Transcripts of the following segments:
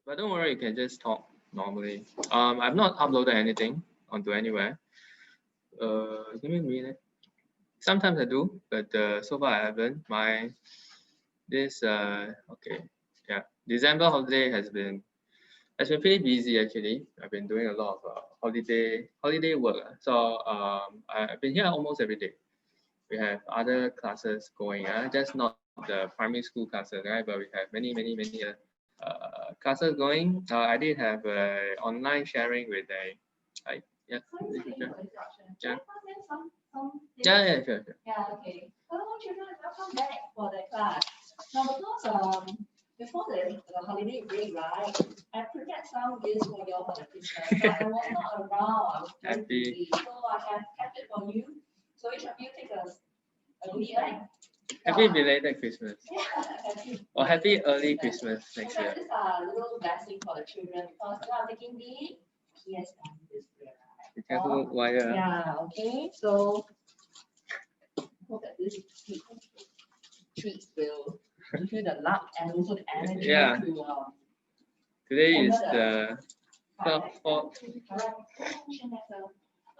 But don't worry, you can just talk normally. I've not uploaded anything onto anywhere. Give me a minute. Sometimes I do, but so far I haven't. Okay, yeah. December holiday has been pretty busy actually. I've been doing a lot of holiday work. So I've been here almost every day. We have other classes going, just not the primary school classes, right? But we have many classes going. I did have online sharing with yeah, yeah, sure. Yeah, okay. Hello, children. Welcome back for the class. Now, because before the holiday break, right, I prepared some gifts for you all for the Christmas, but I was not around. I was very busy, so I have kept it for you. So each of you take a goodie, right? Happy belated Christmas. Yeah, happy. Or happy early Christmas next So year. this is a little blessing for the children because you are taking the PSLE this year, right? Be careful wire. Yeah, okay. So hope that this treats will give you the luck and also the energy to Today is the fourth.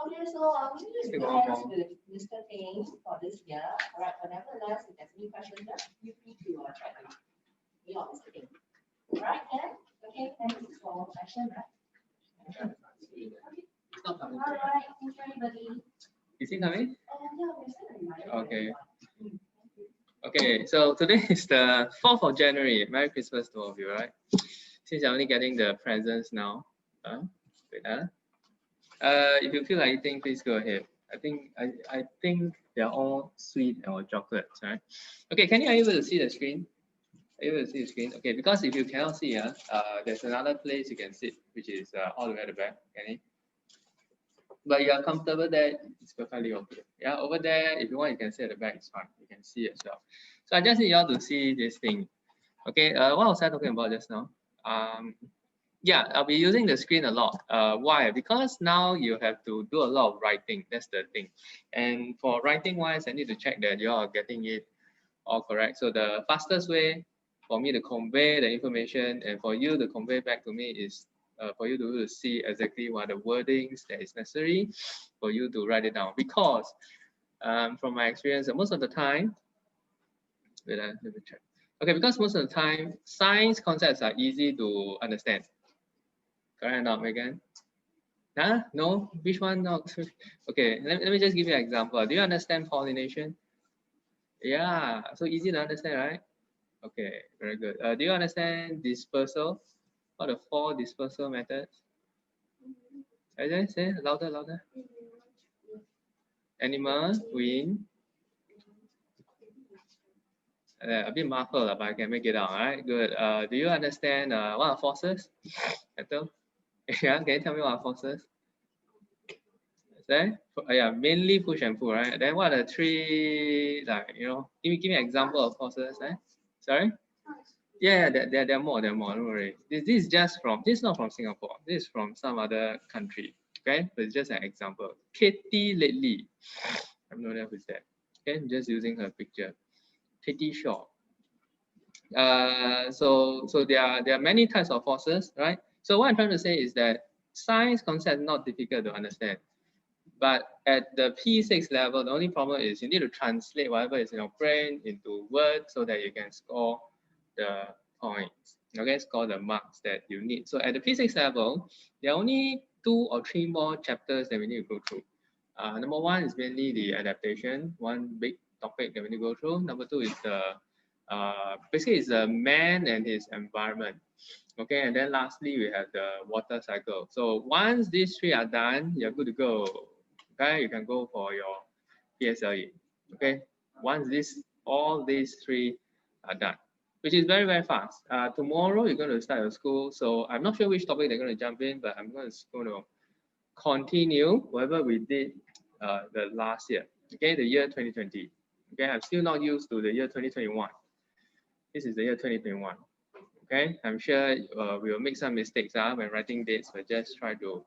Okay, so we need to be hands with Mr. Teng for this year. All right, but nevertheless, if there's any questions, just feel free to try to be on Mr. Teng. All right, Ken? Okay, thanks for action, right? All right, thank you, everybody. Is he coming? Yeah, we're still okay. Okay, so today is the 4th of January. Merry Christmas to all of you, right? Since you're only getting the presents now. If you feel like eating, please go ahead. I think they're all sweet or chocolates, right? Okay, are you able to see the screen? Are you able to see the screen? Okay, because if you cannot see, there's another place you can sit, which is all the way at the back. Can you? But you are comfortable there, it's perfectly okay. Yeah, over there, if you want, you can sit at the back, it's fine. You can see as well. So I just need you all to see this thing. Okay, what was I talking about just now? Yeah, I'll be using the screen a lot. Why? Because now you have to do a lot of writing. That's the thing. And for writing wise, I need to check that you are getting it all correct. So the fastest way for me to convey the information and for you to convey back to me is for you to see exactly what the wordings that is necessary for you to write it down. Because from my experience, most of the time, let me check. Okay, because most of the time, science concepts are easy to understand. Correct or not, Megan? Huh? No? Which one not? Okay, let me just give you an example. Do you understand pollination? Yeah, so easy to understand, right? Okay, very good. Do you understand dispersal? What are the 4 dispersal methods? Say louder. Animal, wind. A bit muffled, but I can make it out. All right, good. Do you understand what are forces? Ethel? Yeah, can you tell me what are forces? Yeah, mainly push and pull, right? Then what are the 3, give me an example of forces, eh? Sorry? Yeah, there are more, don't worry. This is just from, this is not from Singapore, this is from some other country, okay? But it's just an example. Katie lately, I don't know who's that. Okay, I'm just using her picture. Katie Shaw. So there are many types of forces, right? So what I'm trying to say is that science concept is not difficult to understand. But at the P6 level, the only problem is you need to translate whatever is in your brain into words so that you can score the points, okay, score the marks that you need. So at the P6 level, there are only 2 or 3 more chapters that we need to go through. Number 1 is mainly the adaptation, one big topic that we need to go through. Number 2 is the basically it's the man and his environment. Okay, and then lastly we have the water cycle. So once these 3 are done, you're good to go. Okay, you can go for your PSLE. Okay, once all these 3 are done, which is very fast. Tomorrow you're going to start your school, so I'm not sure which topic they're going to jump in, but I'm going to continue whatever we did the last year. Okay, the year 2020. Okay, I'm still not used to the year 2021. This is the year 2021. Okay, I'm sure we will make some mistakes when writing dates, but just try to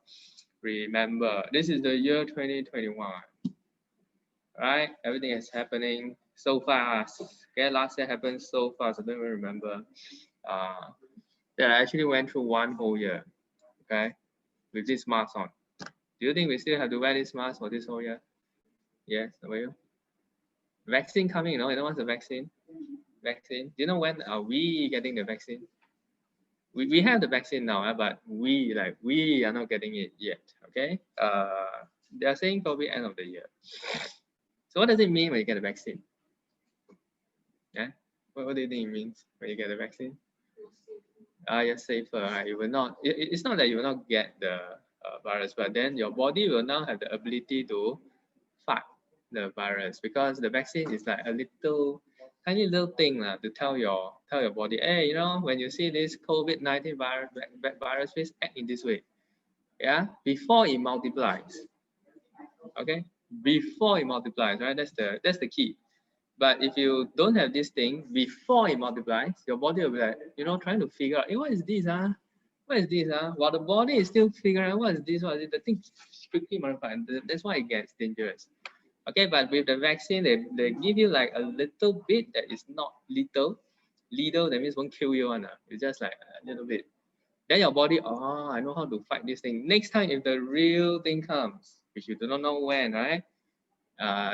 remember. This is the year 2021. Right? Everything is happening so fast. Okay, last year happened so fast, I don't even remember that I actually went through one whole year, okay, with this mask on. Do you think we still have to wear this mask for this whole year? Yes, how about you? Vaccine coming, you know what's the vaccine? Vaccine. Do you know when are we getting the vaccine? We have the vaccine now, but we are not getting it yet. Okay. They are saying probably end of the year. So what does it mean when you get a vaccine? Yeah. What do you think it means when you get a vaccine? You're safer. Right? You will not. It's not that you will not get the virus, but then your body will now have the ability to fight the virus because the vaccine is like a tiny little thing to tell your body, hey, when you see this COVID-19 virus, please act in this way. Yeah, before it multiplies. Okay, before it multiplies, right? That's the key. But if you don't have this thing before it multiplies, your body will be like, trying to figure out, hey, what is this? What is this? While the body is still figuring out what is this, what is it, the thing quickly multiplies. That's why it gets dangerous. Okay, but with the vaccine, they give you like a little bit that is not lethal. Lethal, that means won't kill you one. It's just like a little bit. Then your body, I know how to fight this thing. Next time, if the real thing comes, which you do not know when, right?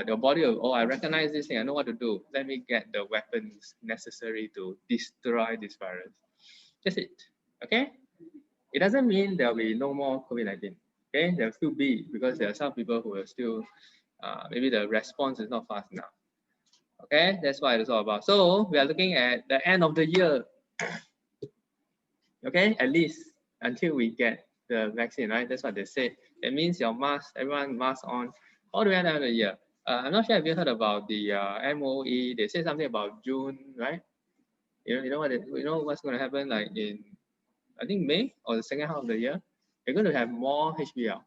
Your body will, I recognize this thing, I know what to do. Let me get the weapons necessary to destroy this virus. That's it. Okay? It doesn't mean there'll be no more COVID-19. Okay? There'll still be, because there are some people who are still maybe the response is not fast enough. Okay, that's what it's all about. So we are looking at the end of the year. Okay, at least until we get the vaccine, right? That's what they say. That means your mask, everyone mask on all the way at the end of the year. I'm not sure if you heard about the MOE. They say something about June, right? You know what's going to happen like in, I think May or the second half of the year. They're going to have more HBL.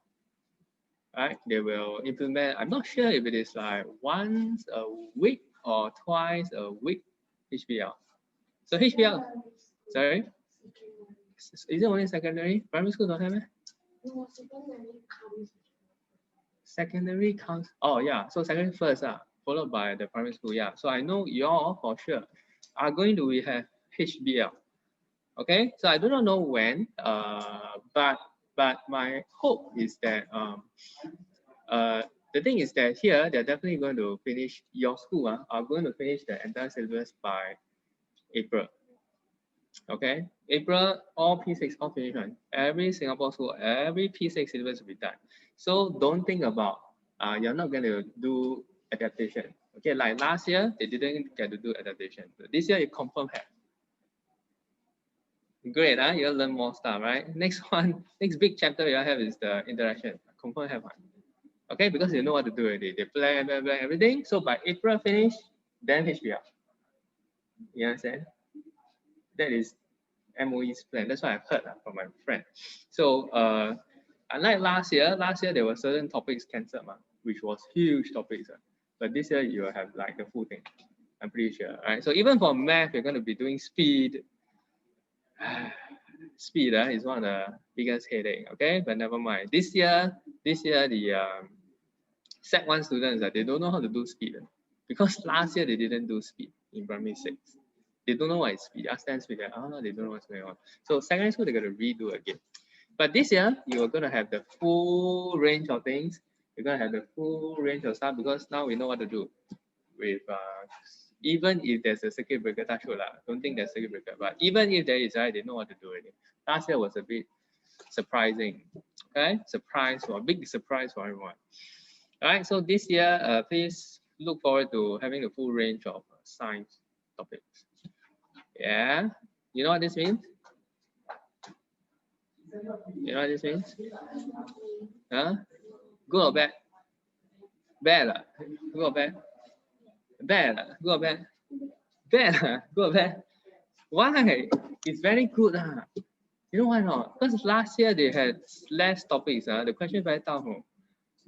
Right? They will implement, I'm not sure if it is like once a week or twice a week HBL. So HBL, sorry? Is it only secondary? Primary school don't have it? No, Secondary counts, oh yeah, so secondary first, followed by the primary school, yeah. So I know y'all for sure are going to have HBL. Okay, so I do not know when, but my hope is that the thing is that here they're definitely going to finish, your school are going to finish the entire syllabus by April. Okay, April, all P6 all finish one. Every Singapore school, every P6 syllabus will be done. So don't think about you're not going to do adaptation. Okay, like last year they didn't get to do adaptation. But this year you confirm have. Great, you'll learn more stuff, right? Next big chapter you have is the interaction. Confirm have one. Okay, because you know what to do already. They plan everything. So by April finish, then HBL. You understand? That is MOE's plan. That's what I've heard from my friend. So unlike last year there were certain topics cancelled, which was huge topics. But this year you will have like the full thing. I'm pretty sure. Right? So even for math, you're going to be doing speed. Speed is one of the biggest headache. Okay, but never mind. This year the Sec 1 students, they don't know how to do speed. Because last year they didn't do speed in primary 6. They don't know what is speed. Ask them speed, they don't know what's going on. So secondary school, they're going to redo again. But this year, you're going to have the full range of things. You're going to have the full range of stuff because now we know what to do. With even if there's a circuit breaker, touch wood, don't think there's a circuit breaker. But even if there is, right, they know what to do already. Last year was a bit surprising. Okay, big surprise for everyone. All right, so this year, please look forward to having the full range of science topics. Yeah, you know what this means? You know what this means? Huh? Good or bad? Bad. Good or bad? Bad. Good or bad? Bad. Good or bad? Why? It's very good. You know why not? Because last year they had less topics. The question is very tough.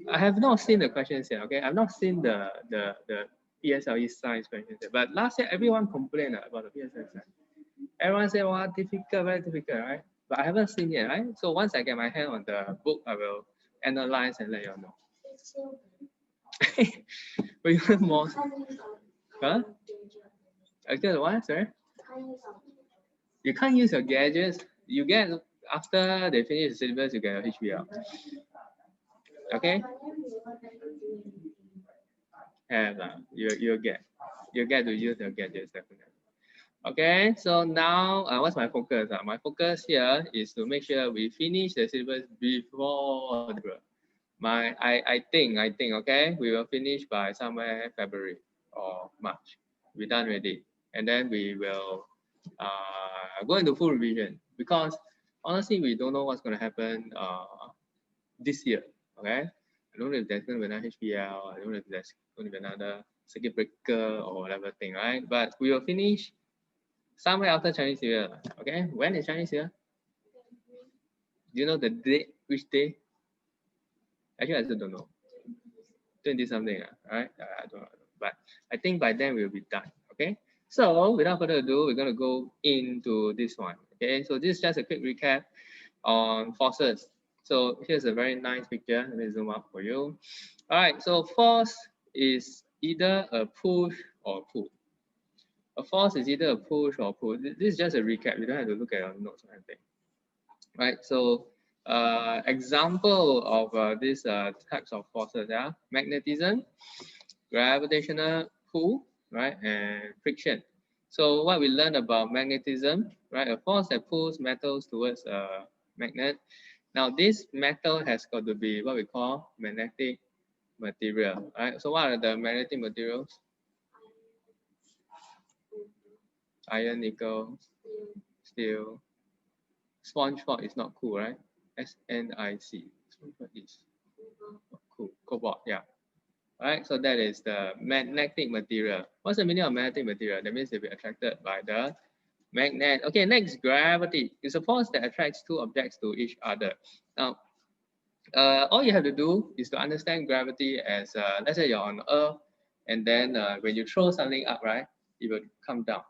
I have not seen the questions yet. Okay, I've not seen the PSLE science questions yet. But last year everyone complained about the PSLE science. Everyone said, "Wow, difficult, very difficult," right? But I haven't seen yet, right? So once I get my hand on the book, I will analyze and let you know. But you have more. Huh? Again, what? Sorry. You can't use your gadgets. You get after they finish the syllabus, you get a HBL. Okay? And you get to use your gadgets definitely. Okay, so now what's my focus? My focus here is to make sure we finish the syllabus before the break. I think okay, we will finish by somewhere February or March. We're done already, and then we will go into full revision, because honestly we don't know what's going to happen this year. Okay, I don't know if there's going to be another HBL. I don't know if there's going to be another circuit breaker or whatever thing, right? But we will finish somewhere after Chinese New Year. Okay, when is Chinese New Year? Do you know the date? Which day? Actually, I still don't know. 20 something, right? I don't know. But I think by then we'll be done. Okay. So without further ado, we're going to go into this one. Okay. So this is just a quick recap on forces. So here's a very nice picture. Let me zoom up for you. All right. So force is either a push or pull. A force is either a push or pull. This is just a recap. You don't have to look at your notes or anything. Right. So example of these types of forces, yeah, magnetism, gravitational pull, right, and friction. So what we learned about magnetism, right, a force that pulls metals towards a magnet. Now this metal has got to be what we call magnetic material, right? So what are the magnetic materials? Iron, nickel, steel. SpongeBob is not cool, right? SNIC. SpongeBob is cool. Cobalt, yeah. All right, so that is the magnetic material. What's the meaning of magnetic material? That means they'll be attracted by the magnet. Okay, next, gravity is a force that attracts two objects to each other. Now, all you have to do is to understand gravity as, let's say you're on Earth, and then when you throw something up, right, it will come down.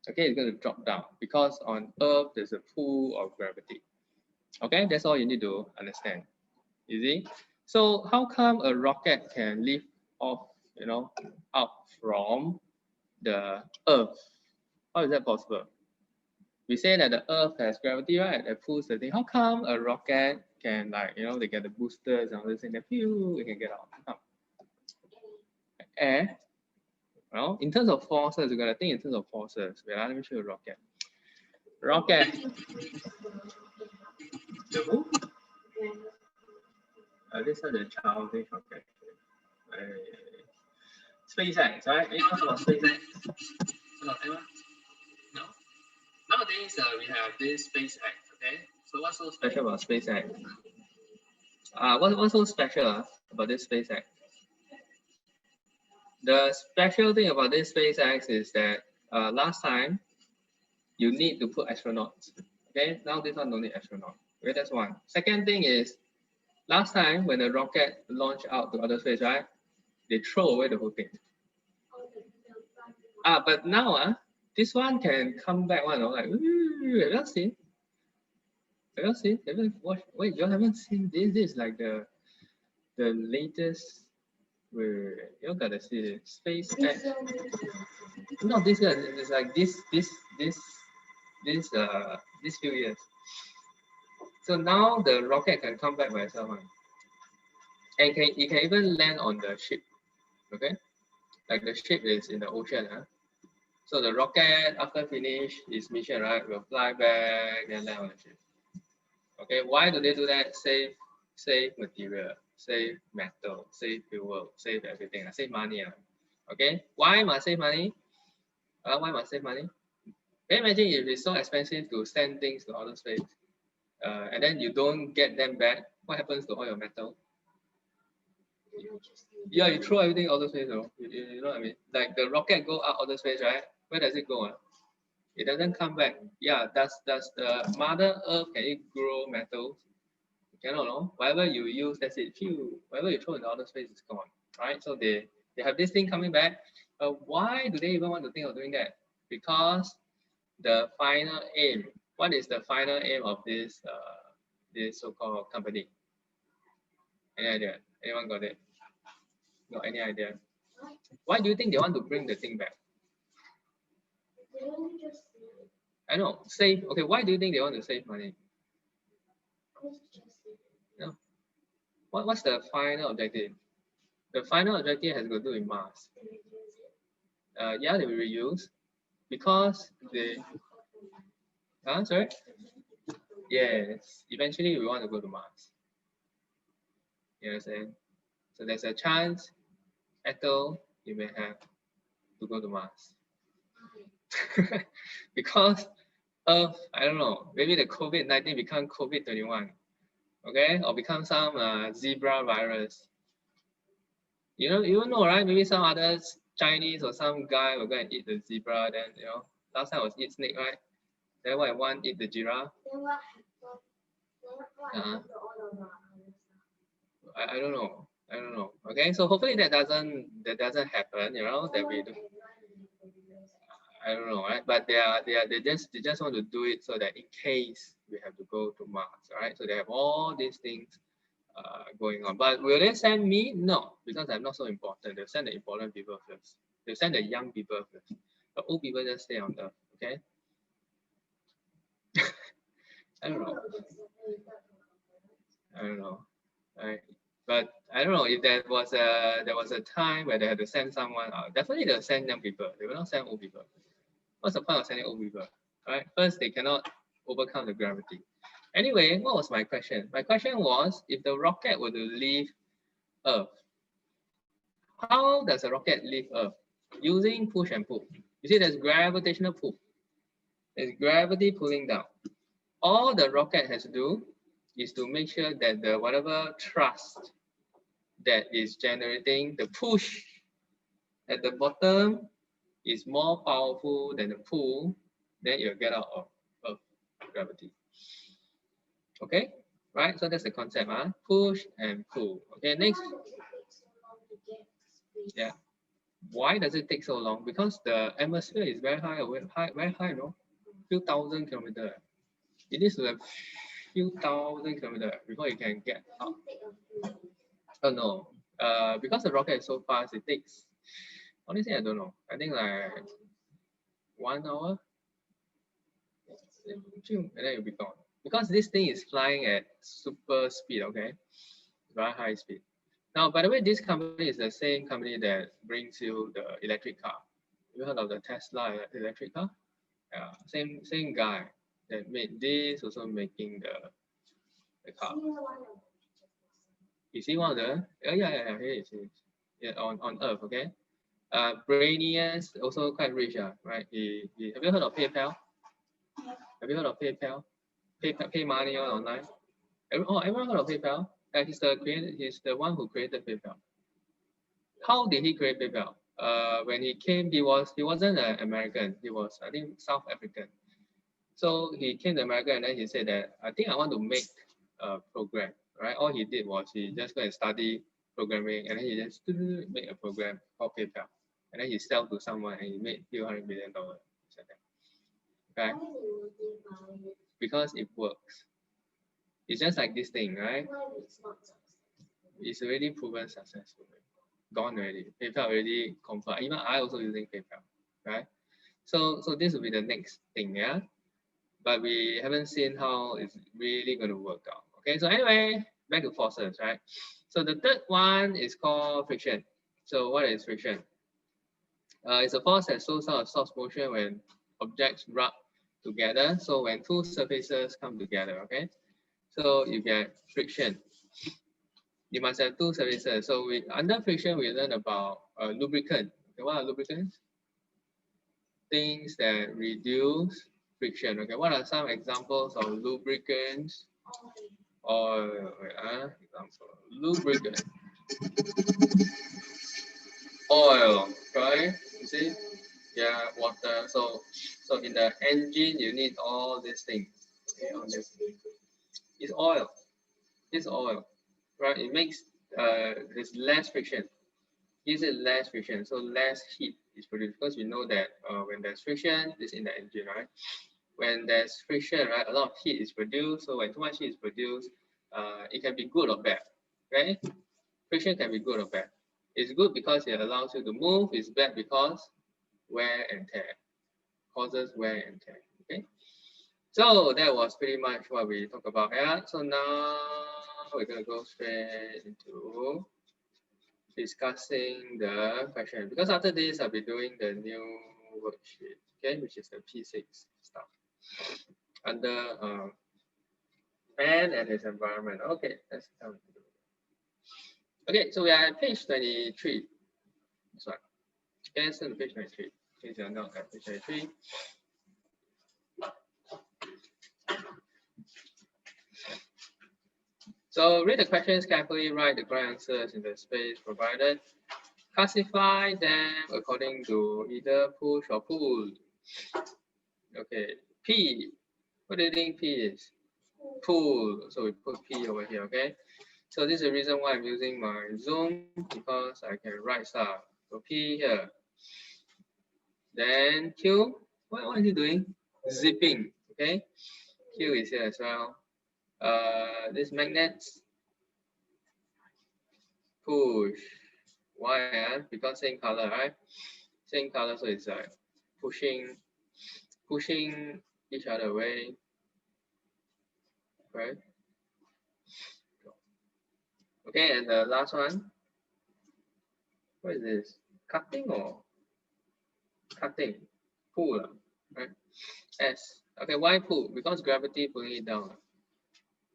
Okay, it's going to drop down because on Earth there's a pull of gravity. Okay, that's all you need to understand. Easy. So how come a rocket can lift off, out from the Earth? How is that possible? We say that the Earth has gravity, right? That pulls the thing. How come a rocket can, like, they get the boosters and all this, and then pew, it can get out? How come? Air. Well, in terms of forces, you gotta think in terms of forces. Wait, let me show you a rocket. Rocket. The who? This is the childish rocket. SpaceX, right? Anyone know about SpaceX? Anyone? No? Nowadays, we have this SpaceX, okay? So what's so special about SpaceX? What's so special about this SpaceX? The special thing about this SpaceX is that last time, you need to put astronauts, okay? Now this one don't need astronaut. Okay, that's one. Second thing is, last time when the rocket launched out to outer space, right? They throw away the whole thing. But now, this one can come back one, like, have you seen? Have you seen? Have you watched? Wait, you haven't seen this? This is like the latest. Wait, you gotta see it. SpaceX. No, this year it's like this few years. So now the rocket can come back by itself, and it can even land on the ship. Okay, like the ship is in the ocean, So the rocket, after finish its mission, right, will fly back and land on the ship. Okay, why do they do that? Save material, save metal, save fuel, save everything, save money. Okay, why must save money? Why must save money? Can you imagine if it's so expensive to send things to outer space, and then you don't get them back? What happens to all your metal? Yeah, you throw everything outer space, you know what I mean? Like the rocket go out outer space, right? Where does it go? It doesn't come back. Yeah, does the Mother Earth, can it grow metals? Cannot, no? Whatever you use, that's it. Whatever you throw in outer space is gone. Right? So they have this thing coming back. Why do they even want to think of doing that? Because the final aim. What is the final aim of this this so-called company? Any idea? Anyone got it? No, any idea? Why do you think they want to bring the thing back? I know, save. Okay, why do you think they want to save money? No. What's the final objective? The final objective has to do with mass. Yeah, they will reuse because they. Sorry. Yes, eventually we want to go to Mars. You understand? So there's a chance, Ethel, you may have to go to Mars. Because of, I don't know, maybe the COVID-19 become COVID-21, okay? Or become some zebra virus. You don't know, right? Maybe some others, Chinese or some guy will go and eat the zebra, then, last time was eat snake, right? Then one eat the giraffe. I don't know. I don't know. Okay, so hopefully that doesn't happen. That we do. I don't know, right? But they just want to do it so that in case we have to go to Mars, right? So they have all these things going on. But will they send me? No, because I'm not so important. They'll send the important people first. They'll send the young people first. The old people just stay on Earth. Okay. I don't know. I don't know. Right. But I don't know if there was a time where they had to send someone out. Definitely they'll send young people. They will not send old people. What's the point of sending old people? Right? First, they cannot overcome the gravity. Anyway, what was my question? My question was, if the rocket were to leave Earth, how does a rocket leave Earth? Using push and pull. You see, there's gravitational pull. There's gravity pulling down. All the rocket has to do is to make sure that the whatever thrust that is generating the push at the bottom is more powerful than the pull, then you'll get out of Earth gravity. Okay, right? So that's the concept, push and pull. Okay, next. Yeah. Why does it take so long? Because the atmosphere is very high, very high, no? Few thousand kilometers. It needs to have few thousand kilometers before you can get up. Oh no. Because the rocket is so fast, it takes, honestly, I don't know. I think like 1 hour. And then you'll be gone. Because this thing is flying at super speed, okay? Very high speed. Now, by the way, this company is the same company that brings you the electric car. You heard of the Tesla electric car? Yeah, same guy that made this, also making the car. You see one of the? Yeah. Here it is. Yeah, on Earth, okay. Brainius also quite rich, right? He have you heard of PayPal? Have you heard of PayPal? Pay money online. Everyone heard of PayPal? He's the one who created PayPal. How did he create PayPal? When he came, he wasn't an American. He was, I think, South African. So he came to America and then he said that I think I want to make a program. Right? All he did was he just go and study programming and then he just make a program called PayPal. And then he sell to someone and he made few $100 million. Okay? Because it works. It's just like this thing, right? It's already proven successful. Gone already. PayPal already confirmed. Even I also using PayPal, right? So this will be the next thing, yeah. But we haven't seen how it's really going to work out. Okay, so anyway, back to forces, right? So the third one is called friction. So what is friction? It's a force that shows out a source motion when objects rub together. So when two surfaces come together, okay? So you get friction. You must have two surfaces. So under friction, we learn about lubricant. Okay, what are lubricants? Things that reduce friction. Okay, what are some examples of lubricants? Example, lubricant. Oil, right? You see? Yeah, water. So in the engine, you need all these things. Okay, all this. It's oil. It's oil, right? It makes there's less friction. Gives it less friction, so less heat is produced because we know that when there's friction, it's in the engine, right? When there's friction, right, a lot of heat is produced. So when too much heat is produced, it can be good or bad, right? Friction can be good or bad. It's good because it allows you to move. It's bad because wear and tear, causes wear and tear. Okay. So that was pretty much what we talked about. Yeah. So now we're gonna go straight into discussing the question, because after this I'll be doing the new worksheet, okay, which is the P6 stuff under man and his environment. Okay, let's come to do it. Okay, so we are at page 23. This one. Okay, so page 23. Please are not at page 23. So read the questions carefully, write the correct answers in the space provided. Classify them according to either push or pull. Okay, P. What do you think P is? Pull. So we put P over here, okay? So this is the reason why I'm using my Zoom, because I can write stuff. So P here. Then Q, what is it doing? Zipping, okay? Q is here as well. This magnets, push. Why? Because same color, right? Same color, so it's like pushing each other away, right? Okay, and the last one, what is this? Cutting or cutting? Pull, right? S. Okay, why pull? Because gravity pulling it down.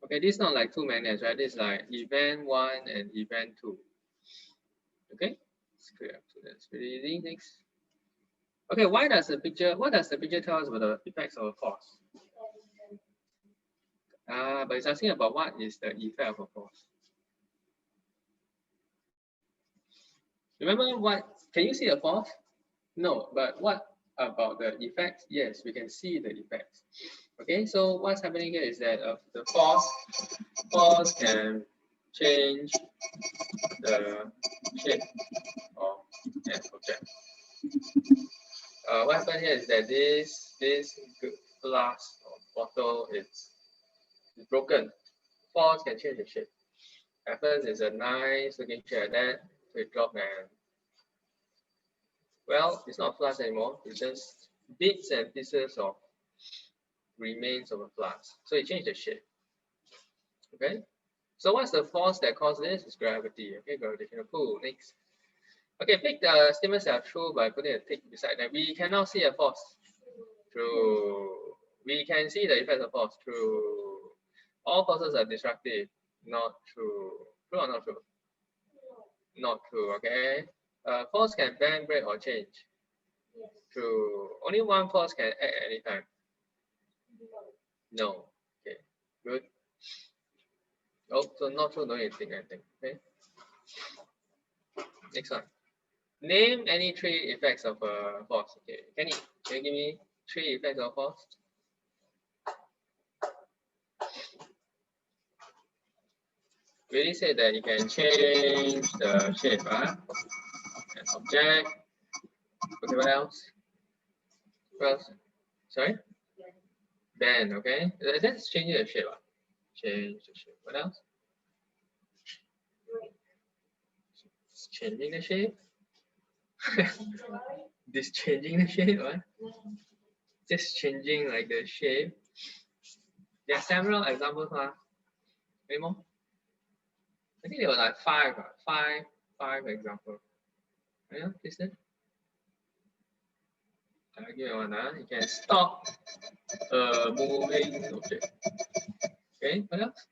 Okay, this is not like two magnets, right? This is like event 1 and event 2. Okay, it's clear. So that's pretty easy. Next. Okay, what does the picture tell us about the effects of a force? But it's asking about what is the effect of a force. Remember what? Can you see a force? No, but what about the effects? Yes, we can see the effects. Okay, so what's happening here is that the force can change the shape of an object. What happens here is that this glass or bottle is broken. Force can change the shape. Happens is a nice looking chair that we drop and, well, it's not flask anymore. It's just bits and pieces of remains of a flask. So it changed the shape. Okay. So what's the force that causes this? It's gravity. Okay, gravitational pull. Next. Okay, pick the statements that are true by putting a tick beside them. We cannot see a force. True. We can see the effects of force. True. All forces are destructive. Not true. True or not true? Not true. Okay. Force can bend, break, or change. Yes. True. Only one force can act at any time. No. Okay. Good. Oh, so not true. No need to think anything. Okay. Next one. Name any 3 effects of a force. Okay. Can you give me 3 effects of force? We already said that you can change the shape, huh? An object. Okay, what else? What else? Sorry? Bend, okay. That's changing the shape. Change the shape. What else? It's changing the shape. This changing the shape, what? Just changing like the shape. There are several examples, huh? Any more? I think there were like five examples. Yeah, listen. I'll give you one. You can stop a moving object. Okay, what else?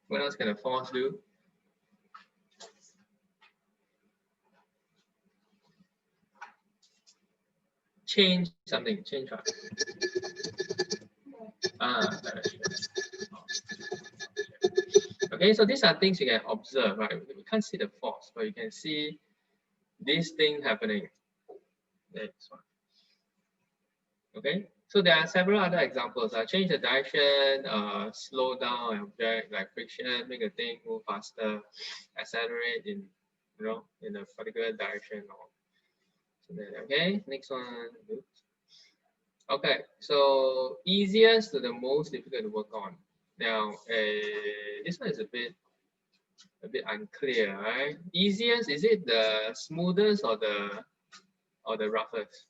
What else can a force do? Change something. Change what? Direction. Okay, so these are things you can observe, right? We can't see the force, but you can see this thing happening. Next one. Okay, so there are several other examples. Change the direction, slow down an object like friction, make a thing move faster, accelerate in a particular direction or something. Okay, next one. Oops. Okay, so easiest to the most difficult to work on. Now, this one is a bit unclear, right? Easiest, is it the smoothest or the roughest?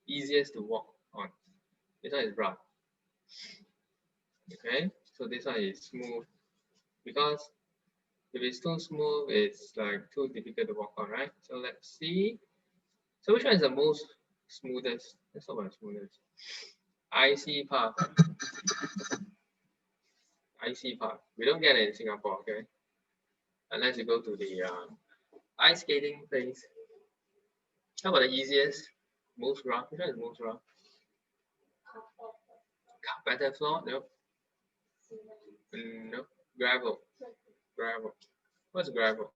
easiest to walk on. This one is rough. Okay, so this one is smooth, because if it's too smooth, it's like too difficult to walk on, right? So let's see. So which one is the most smoothest? Let's talk about smoothest. IC path. IC path. We don't get it in Singapore, okay? Unless you go to the ice skating place. How about the easiest? Most rough? Which one is most rough? Carpeted floor? Nope. Nope. Gravel. Gravel. What's gravel?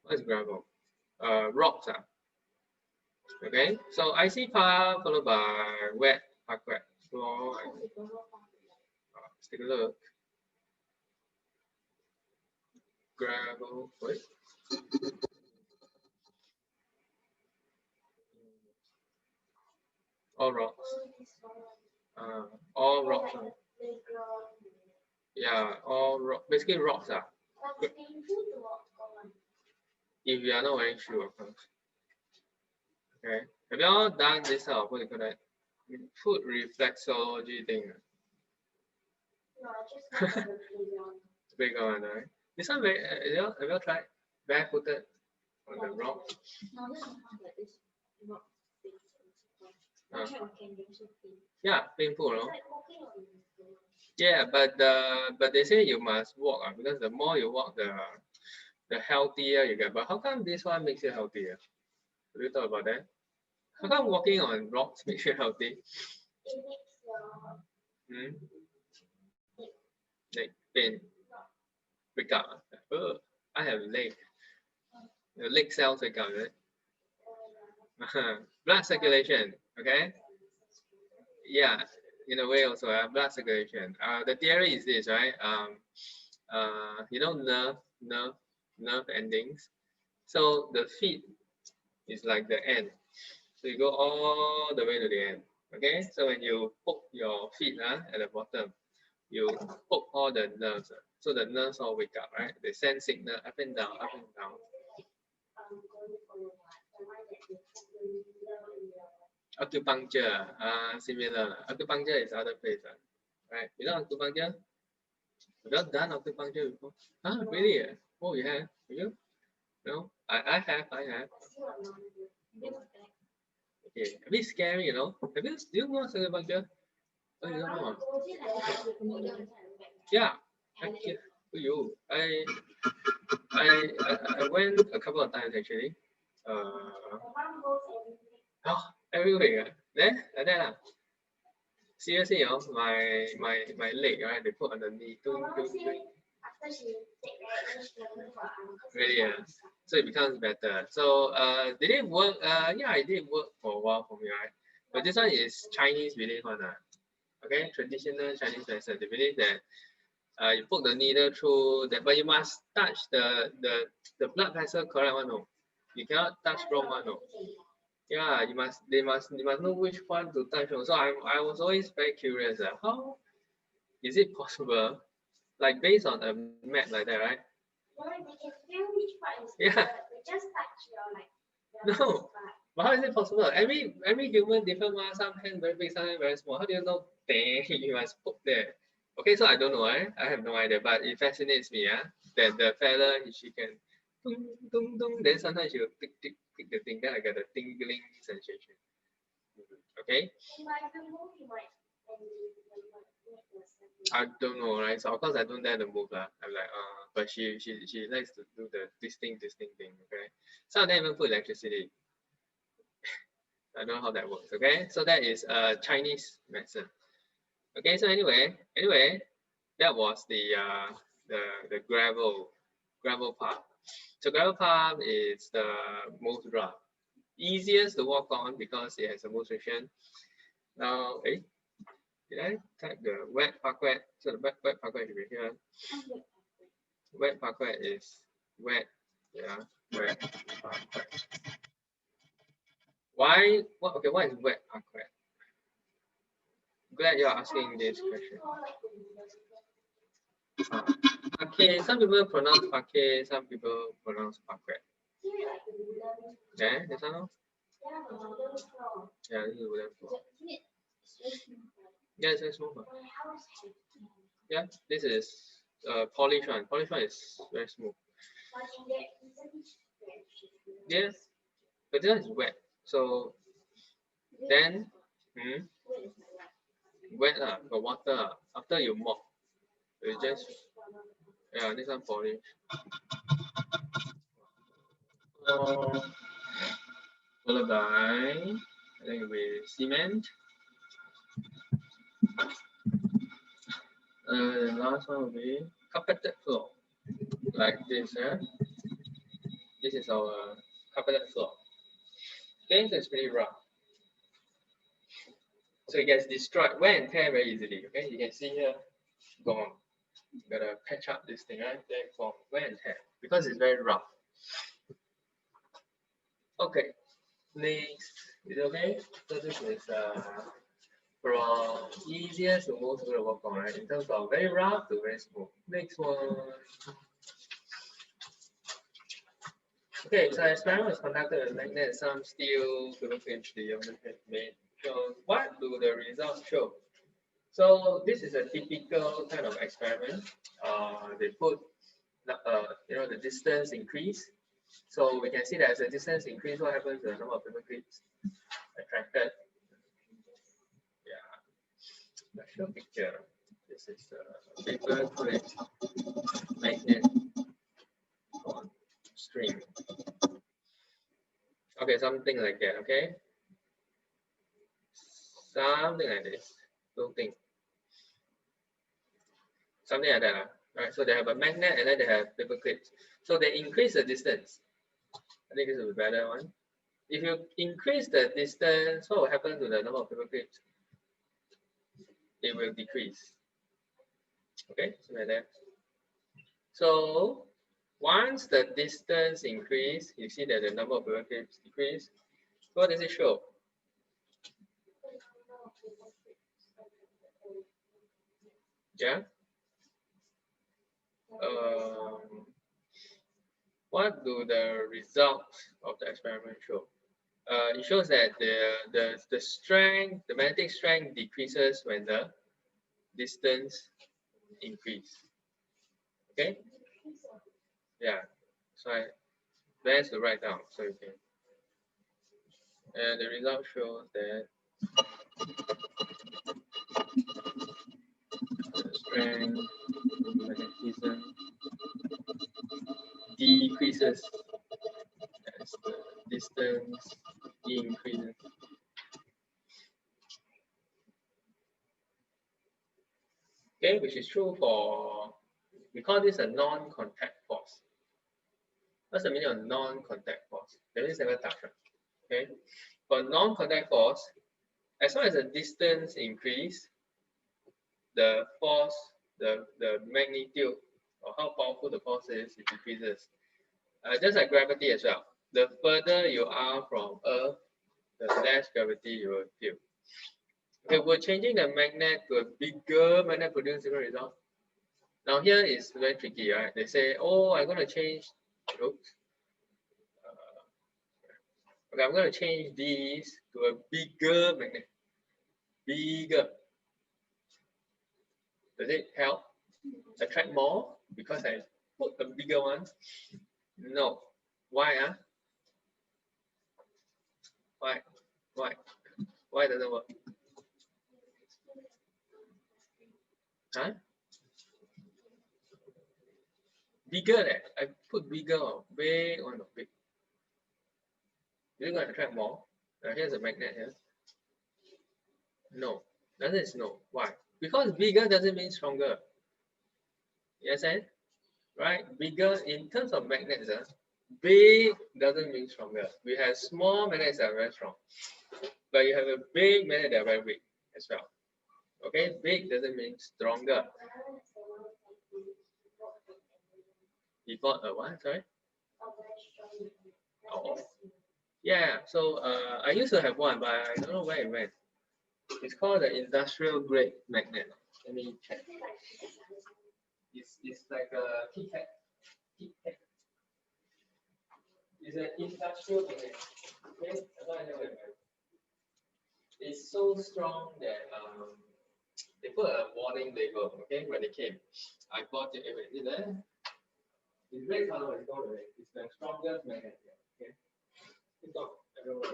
What is gravel? Rocks. Okay, so IC path followed by wet parquet floor. Let's take a look. Gravel. Wait. All rocks. All rocks. Yeah, all rock. Basically rocks. If you are not wearing shoe, of course. Okay. Have you all done this what do you call that? Foot reflexology thing? No, I just have the Playground, right? This one very. Have you all tried barefooted on the rock? No, this one that is not Yeah, painful, no? It's like walking on the floor. Yeah, but they say you must walk because the more you walk, the healthier you get. But how come this one makes you healthier? Have you thought about that? How come walking on rocks makes you healthy? It makes your Like pain, wake up. Oh, I have leg. The leg cells wake up, right? Blood circulation. Okay. Yeah, in a way also blood circulation. The theory is this, right? You know, nerve endings. So the feet is like the end. So you go all the way to the end. Okay. So when you poke your feet at the bottom, you poke all the nerves. So the nerves all wake up, right? They send signal up and down, up and down. Acupuncture, similar. Acupuncture is other place, right? You know acupuncture? Have you done acupuncture before? Huh? Really? Oh, you have? You? No? I have. Okay, a bit scary, you know. Do you know acupuncture? Oh, you don't know? Yeah. I went a couple of times actually. Every week. Then like that. Seriously, my leg, right? They put on the knee. Really, so it becomes better. So did it work? Yeah, it did work for a while for me, right? But this one is Chinese belief one, okay, traditional Chinese medicine. They believe that you poke the needle through that, but you must touch the blood vessel correct one, no? You cannot touch wrong one, no? Yeah, you must know which one to touch on. So I was always very curious. How is it possible? Like based on a map like that, right? Yeah. No. But how is it possible? Every human different one. Some hand very big, some hand very small. How do you know? Dang, you must poke there. Okay, so I don't know. I have no idea, but it fascinates me. That the fella she can, ding, ding, ding, then sometimes she will tick tick tick the thing. Then I get a tingling sensation. Okay. I don't know, right? So of course I don't dare to move lah. I'm like, but she likes to do the distinct thing. Okay. Some of them even put electricity. I don't know how that works. Okay. So that is Chinese medicine. Okay. So anyway, that was the gravel path. So gravel path is the most rough, easiest to walk on because it has the most friction. Now, did I type the wet parquet? So the wet parquet should be here. Wet parquet is wet. Yeah, wet parquet. Why? What? Okay, what is wet parquet? Glad you're asking this question. Okay, some people pronounce parquet, some people pronounce parquet. Yeah, this one. Yeah, this is wooden floor. Yeah, it's very smooth. Yeah, this is polished one. Polished one is very smooth. Yes, but this one is wet. So then, wet got water. After you mop, you just this one polish. Followed by I think with cement. The last one will be carpeted floor, like this. This is our carpeted floor. Okay, so it's pretty rough. So it gets destroyed, wear and tear very easily. Okay, you can see here, gone. You gotta patch up this thing, right? Then gone, wear and tear because it's very rough. Okay, next is okay. So this is from easiest to most to work on, right? In terms of very rough to very smooth. Next one. Okay, so experiment was conducted with magnet, some steel lubricants made. So what do the results show? So this is a typical kind of experiment. They put the distance increase. So we can see that as the distance increase, what happens to the number of paper clips attracted? Yeah, show picture. This is the paper clip magnet on string. Okay, something like that. Okay, something like this. Don't think. Something like that. Right. So they have a magnet and then they have paper clips. So they increase the distance. I think this is a better one. If you increase the distance, what will happen to the number of paper clips? It will decrease. Okay, so like that. So once the distance increase, you see that the number of paper clips decrease. What does it show? Yeah. What do the results of the experiment show? It shows that the strength, the magnetic strength decreases when the distance increase. Okay. Yeah. So best to write down so you can. And the result shows that the strength magnetism decreases as the distance increases. Okay, which is true for, we call this a non-contact force. What's the meaning of non-contact force? That means never touch. Okay, for non-contact force, as long as the distance increase, the force, the magnitude, or how powerful the force is, it decreases. Just like gravity as well. The further you are from Earth, the less gravity you will feel. Okay, we're changing the magnet to a bigger magnet, produce different result. Now here is very tricky, right? They say, oh, I'm going to change. Oops. Okay, I'm going to change these to a bigger magnet. Bigger. Does it help attract more because I put a bigger one? No. Why? Why? Why? Why doesn't work? Huh? Bigger, I put bigger or big on the big. Is it going to attract more? Here's a magnet here. No. The answer is no. Why? Because bigger doesn't mean stronger. Yes, right? Bigger in terms of magnets, big doesn't mean stronger. We have small magnets that are very strong, but you have a big magnet that are very weak as well. Okay, big doesn't mean stronger. You got a what? Sorry. Oh. Yeah. So I used to have one, but I don't know where it went. It's called the industrial grade magnet. Let me check. It's like a Kit Kat. It's an industrial magnet. Okay, that's why I know it. It's so strong that they put a warning label. Okay, when it came, I bought it. Wait, is it? It's red color. It's not red. It's the strongest magnet. Okay, it's not. I don't know.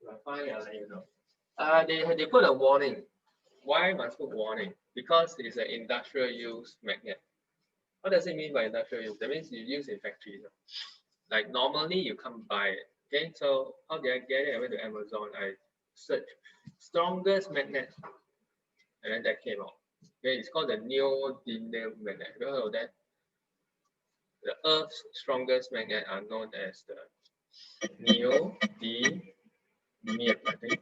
If I find it, I'll let you know. They put a warning. Why must put warning? Because it's an industrial use magnet. What does it mean by industrial use? That means you use in factories. Like normally you can't buy it. Okay, so how did I get it? I went to Amazon. I searched strongest magnet, and then that came out. Okay, it's called the neodymium magnet. Have you heard of that? The Earth's strongest magnet are known as the neodymium, I think,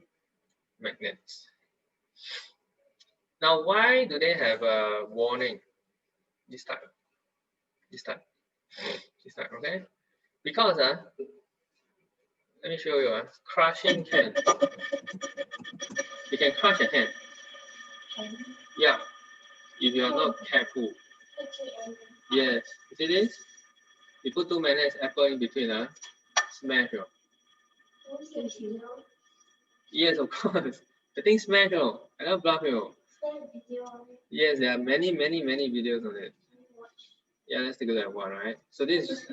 magnets. Now, why do they have a warning this time? Okay? Because let me show you crushing can. You can crush a hand. Yeah, if you are not careful. Yes, you see this? You put two magnets, apple in between, smash. Yes, of course. The thing smash. I don't bluff you. Yes, there are many videos on it. Yeah, let's take a look at one, right? So this is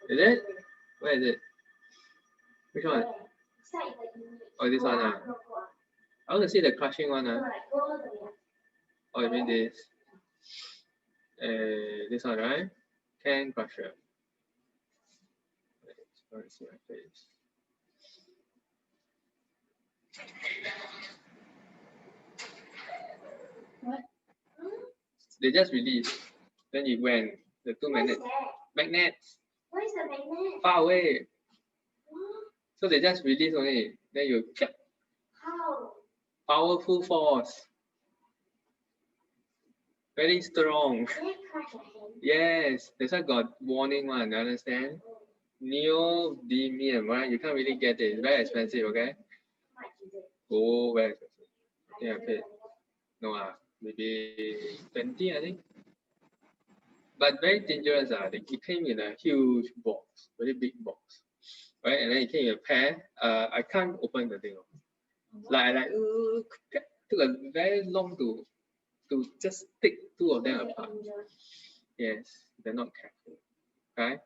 it? Where is it? Which one? Oh, this one. I want to see the crushing one. Oh, you mean this? This one, right? Can crusher. Let's see my face. What? They just released. Then you went the two magnets. Magnets. Where's the magnet? Far away. So they just release only. Then you How? powerful force. Very strong. Yes, that's why got warning one. You understand? Neodymium, right? You can't really get it. It's very expensive. Okay. Oh, very expensive. I think I paid. No, maybe 20, I think. But very dangerous. It came in a huge box, very big box, right? And then it came in a pair. I can't open the thing. Took a very long to just take two of them apart. Yes, they're not careful. Okay,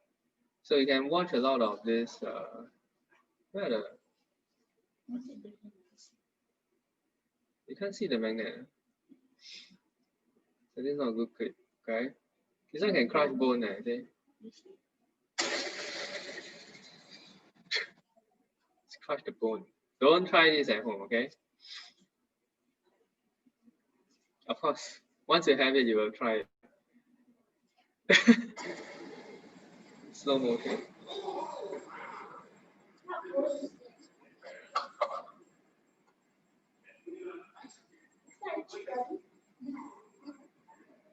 so you can watch a lot of this. Where the you can't see the magnet. So this is not a good clip. Okay, this one can crush bone. See? Crush the bone. Don't try this at home, okay? Of course, once you have it, you will try it. Slow motion.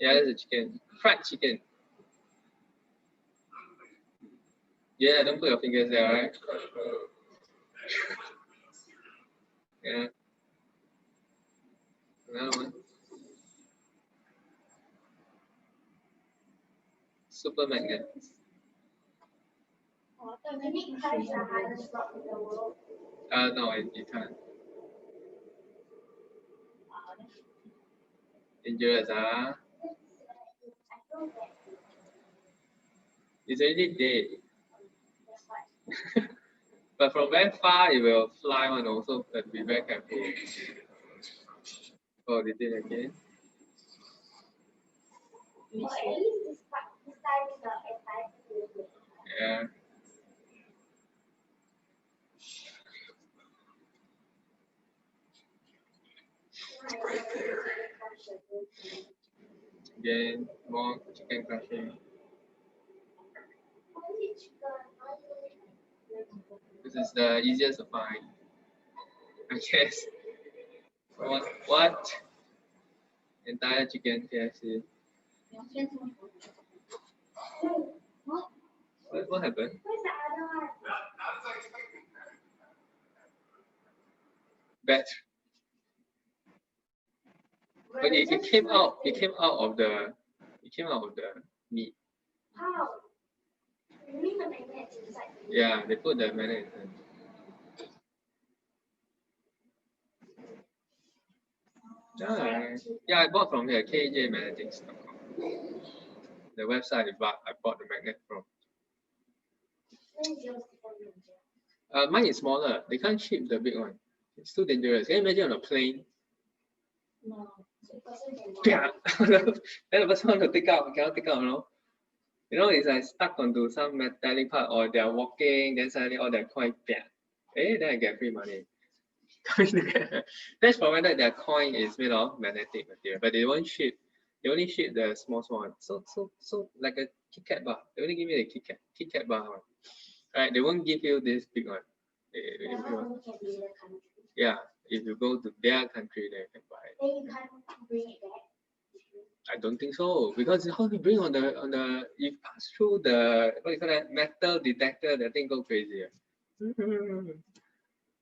Yeah, that's a chicken. Fried chicken. Yeah, don't put your fingers there, alright? Yeah. Another one. Super magnet. No, you can't. Dangerous, It's already dead. But from very far, it will fly on also, but be very careful. Oh, they did again. Yeah. Again, more chicken crushing. This is the easiest to find. I guess. What? Entire chicken KFC. What happened? Where's the other one? Bat. But it came out. It came out of the. It came out of the meat. How? You mean the magnets inside? Yeah, they put the magnet inside. Yeah, I bought from here, kjmagnetics.com. The website I bought the magnet from. Mine is smaller. They can't ship the big one. It's too dangerous. Can you imagine on a plane? No. Yeah. Then the person want to take out, cannot take out, you know. You know, it's like stuck onto some metallic part, or they are walking, then suddenly all their coin, then I get free money. That's provided their coin is made of magnetic material, but they won't ship. They only ship the small one. So like a Kit Kat bar. They only give me the Kit Kat bar one. Right? They won't give you this big one. Yeah, if you go to their country, they can buy it. Then you can't bring it back. I don't think so, because how you bring on the you pass through the what you call that metal detector, that thing go crazy.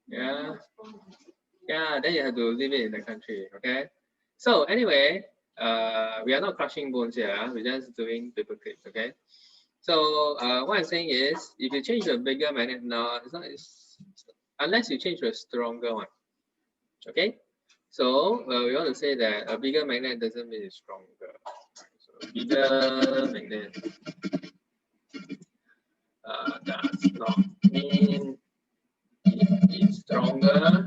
Yeah. Yeah, then you have to leave it in the country. Okay. So anyway, we are not crushing bones here. We're just doing paper clips. Okay. So what I'm saying is, if you change to a bigger magnet now, unless you change to a stronger one. Okay. So we want to say that a bigger magnet doesn't mean it's stronger. So bigger magnet does not mean it is stronger.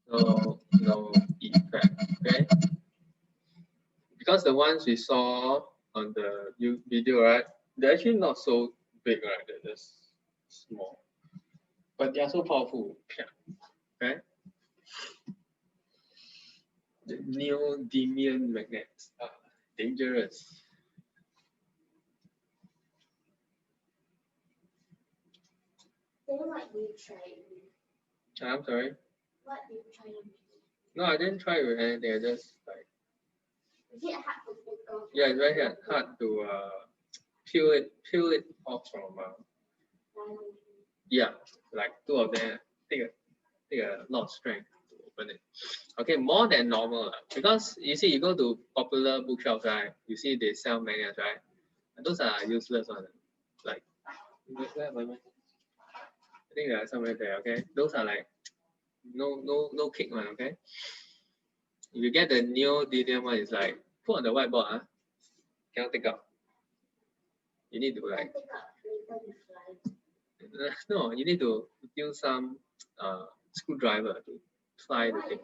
So no effect. Okay. Because the ones we saw on the video, right, they're actually not so big, right? They're just small, but they are so powerful. Okay. The neodymium magnets are dangerous. Then what do you try? I'm sorry. What do you try? No, I didn't try with anything. I just like. Is it hard to take off? Yeah, it's very hard to peel it off from. Yeah, like two of them take a lot of strength to open it. Okay, more than normal, because you see, you go to popular bookshops, right? You see they sell magnets, right? And those are useless ones. Like, where am I? I think there are somewhere there. Okay, those are like no kick one. Okay, if you get the neodymium one, it's like put on the whiteboard, cannot take out. You need to like. No, you need to use some screwdriver to ply the thing.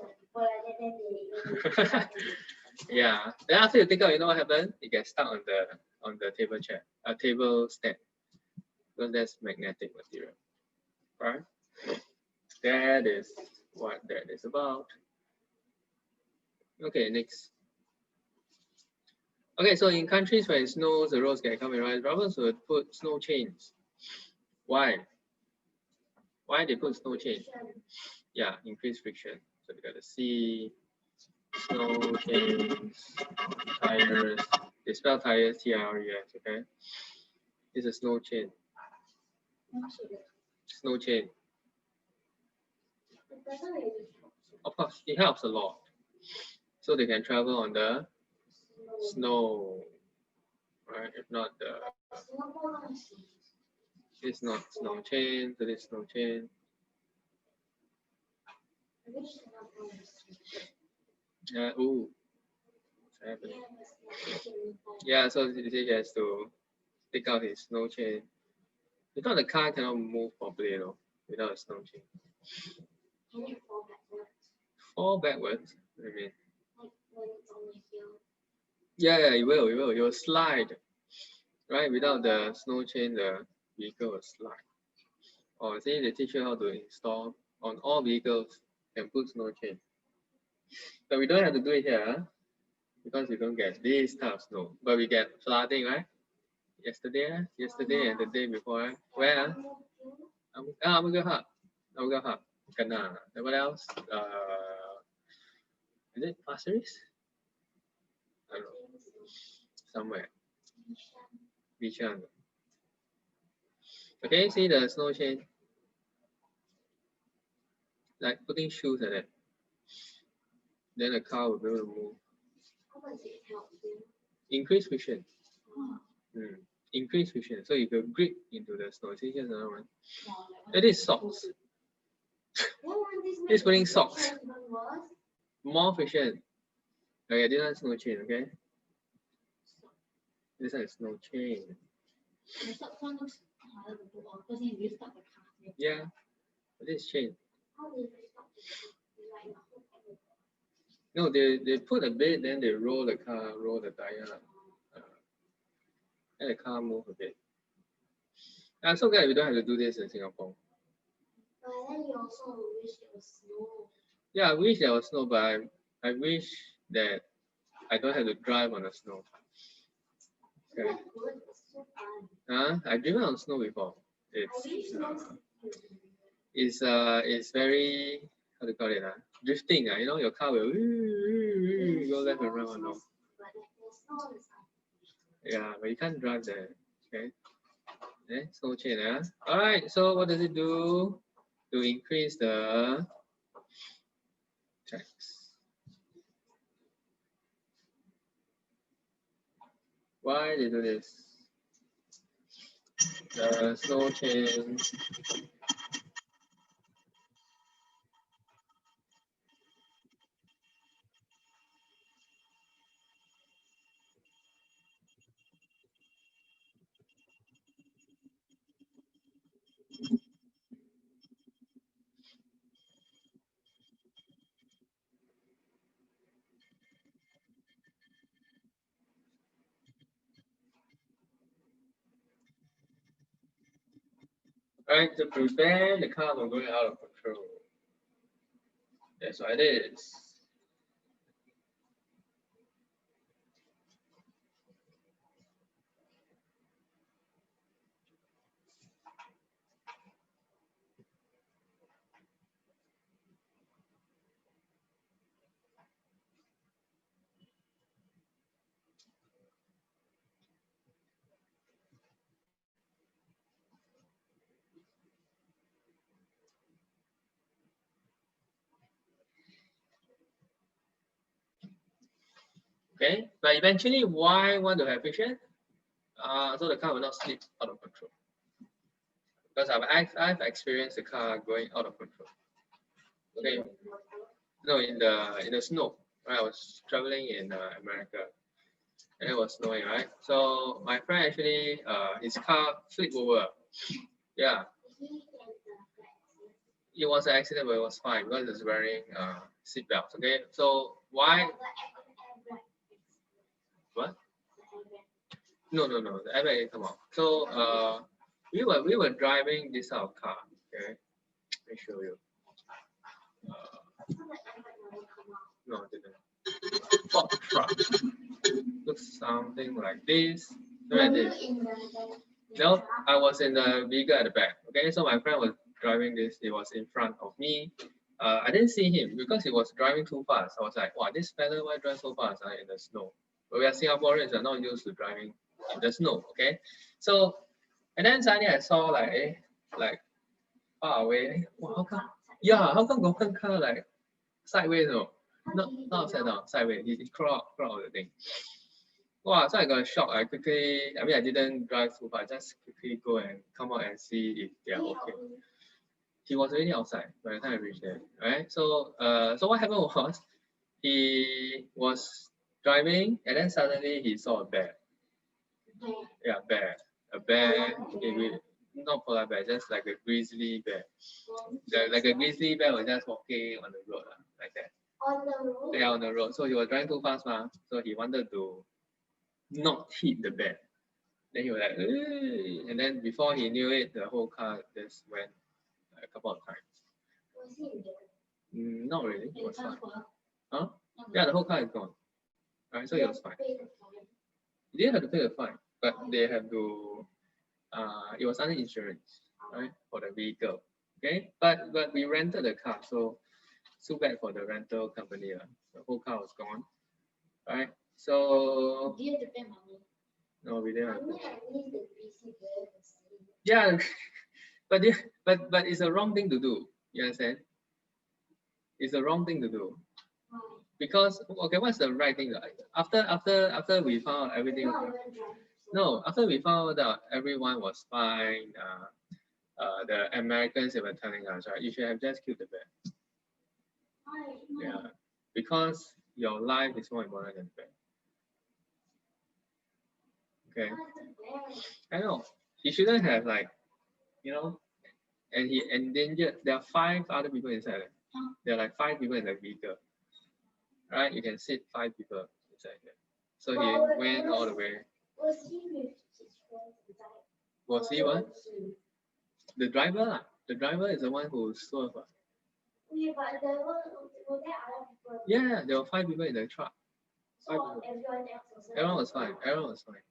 Yeah. Then after you take out, you know what happens? It gets stuck on the table chair, table stand, because that's magnetic material, right? That is what that is about. Okay, next. Okay, so in countries where it snows, the roads get coming, right? Robbers would put snow chains. Why? Why they put snow chains? Yeah, increase friction. So we got the sea, snow chains, tires. They spell tires TIRES. Okay, it's a snow chain. Snow chain. Of course, it helps a lot. So they can travel on the snow, right? If not it's not snow chain, so this snow chain. Ooh, what's happening? Yeah, so he has to take out his snow chain. Because the car cannot move properly, you know, without a snow chain. Can it fall backwards? Fall backwards? What do you mean? Like when it's on the hill. Yeah, you will slide. Right? Without the snow chain, the vehicle will slide. Or say they teach you how to install on all vehicles and put snow chain. But we don't have to do it here, because we don't get this type of snow. But we get flooding, right? Yesterday and the day before. Where? Amugaha. Kana. And what else? Is it Pasir Ris? I don't know. Somewhere. Bishan. Okay, see the snow chain? Like putting shoes like that. Then the car will be able to move. How does it help you? Increase friction. increase friction. So you could grip into the snow. See, here's another one. Wow, like It is socks. He's wearing socks. More friction. Okay, this one is no chain, okay? This one is no chain. the socks one looks harder to put on because you start the car. Yeah, this is chain. How do you stop the like the whole thing? No, they put a bit, then they roll the car, roll the tire, and the car move a bit. I'm so glad we don't have to do this in Singapore. But then you also wish there was snow. Yeah, I wish there was snow, but I wish that I don't have to drive on the snow. Isn't Okay. that good? It's so fun. I've driven on snow before. I wish snow. It's very, how to call it, drifting. You know, your car will go left and right on. No. But like there's snow is Yeah, but you can't drive there. Okay. Snow chain. All right. So what does it do to increase the tracks? Why they do this? The snow chain. Right, to prevent the car from going out of control. That's what it is. Okay, but eventually, why want to have friction? So the car will not slip out of control. Because I've experienced the car going out of control. Okay, no, in the snow. Right, I was traveling in America, and it was snowing, right? So my friend actually, his car flipped over. Yeah, it was an accident, but it was fine because it's wearing seat belts. Okay, so why? What? No, the airbag didn't come out. So we were driving this out of car. Okay, let me show you. No, it didn't. Ford truck. Looks something like this. Look at this. No, I was in the vehicle at the back. Okay, so my friend was driving this. He was in front of me. I didn't see him because he was driving too fast. I was like, wow, this fella why drive so fast in the snow? But we are Singaporeans, are not used to driving in the snow. Okay, so and then suddenly I saw like far away. Wow, how come? Yeah, how come got one car like sideways? No, not upside down, sideways. He crawl out the thing. Wow, so I got a shock. I didn't drive too fast. Just quickly go and come out and see if they are okay. He was already outside by the time I reached there, right? So, so what happened was he was driving and then suddenly he saw a bear. Yeah, bear. A bear. Not polar bear, just like a grizzly bear. Like a grizzly bear was just walking on the road, like that. On the road? Yeah, on the road. So he was driving too fast, so he wanted to not hit the bear. Then he was like, "Ugh," and then before he knew it, the whole car just went a couple of times. Was he in there? Not really, it was fine. Huh? Yeah, the whole car is gone. Alright, so it was fine. He didn't have to pay the fine, but they have to. It was under insurance, right, for the vehicle. Okay, but we rented the car, so too bad for the rental company. The whole car was gone, right? So Do you have to pay money? no, we didn't. Have to. At least the greasy bear was saying. Yeah, but it's a wrong thing to do. You understand? It's the wrong thing to do. Because okay, what's the right thing? After we found out everything. No, after we found out everyone was fine, the Americans they were telling us, right, you should have just killed the bear. Yeah, because your life is more important than the bear. Okay, I know. You shouldn't have like, you know, and he endangered. There are 5 other people inside. There are like 5 people in the vehicle. Right, you can sit 5 people inside there. So he went all the way. Was he with his friends inside? Was he what? The driver lah. The driver is the one who swerved. Yeah, but were there other people? Yeah, there were 5 people in the truck. So everyone else was there? Everyone was fine. Everyone was fine.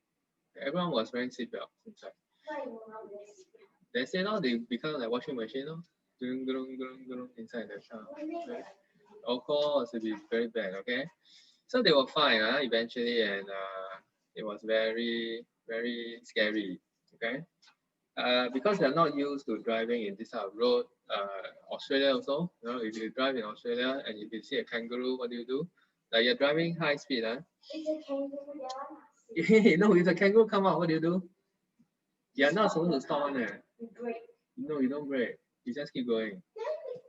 Everyone was wearing seatbelts inside. Why you were not wearing seatbelt? They say now they become like washing machine, no? Inside the car. Right? Of course, it'd be very bad. Okay, so they were fine eventually, and it was very very scary. Okay, because they're not used to driving in this type of road. Australia also, you know, if you drive in Australia and if you see a kangaroo, what do? Like you're driving high speed, It's a kangaroo. No, if a kangaroo come out, what do? You're not supposed to stop on there. You brake. No, you don't brake. You just keep going.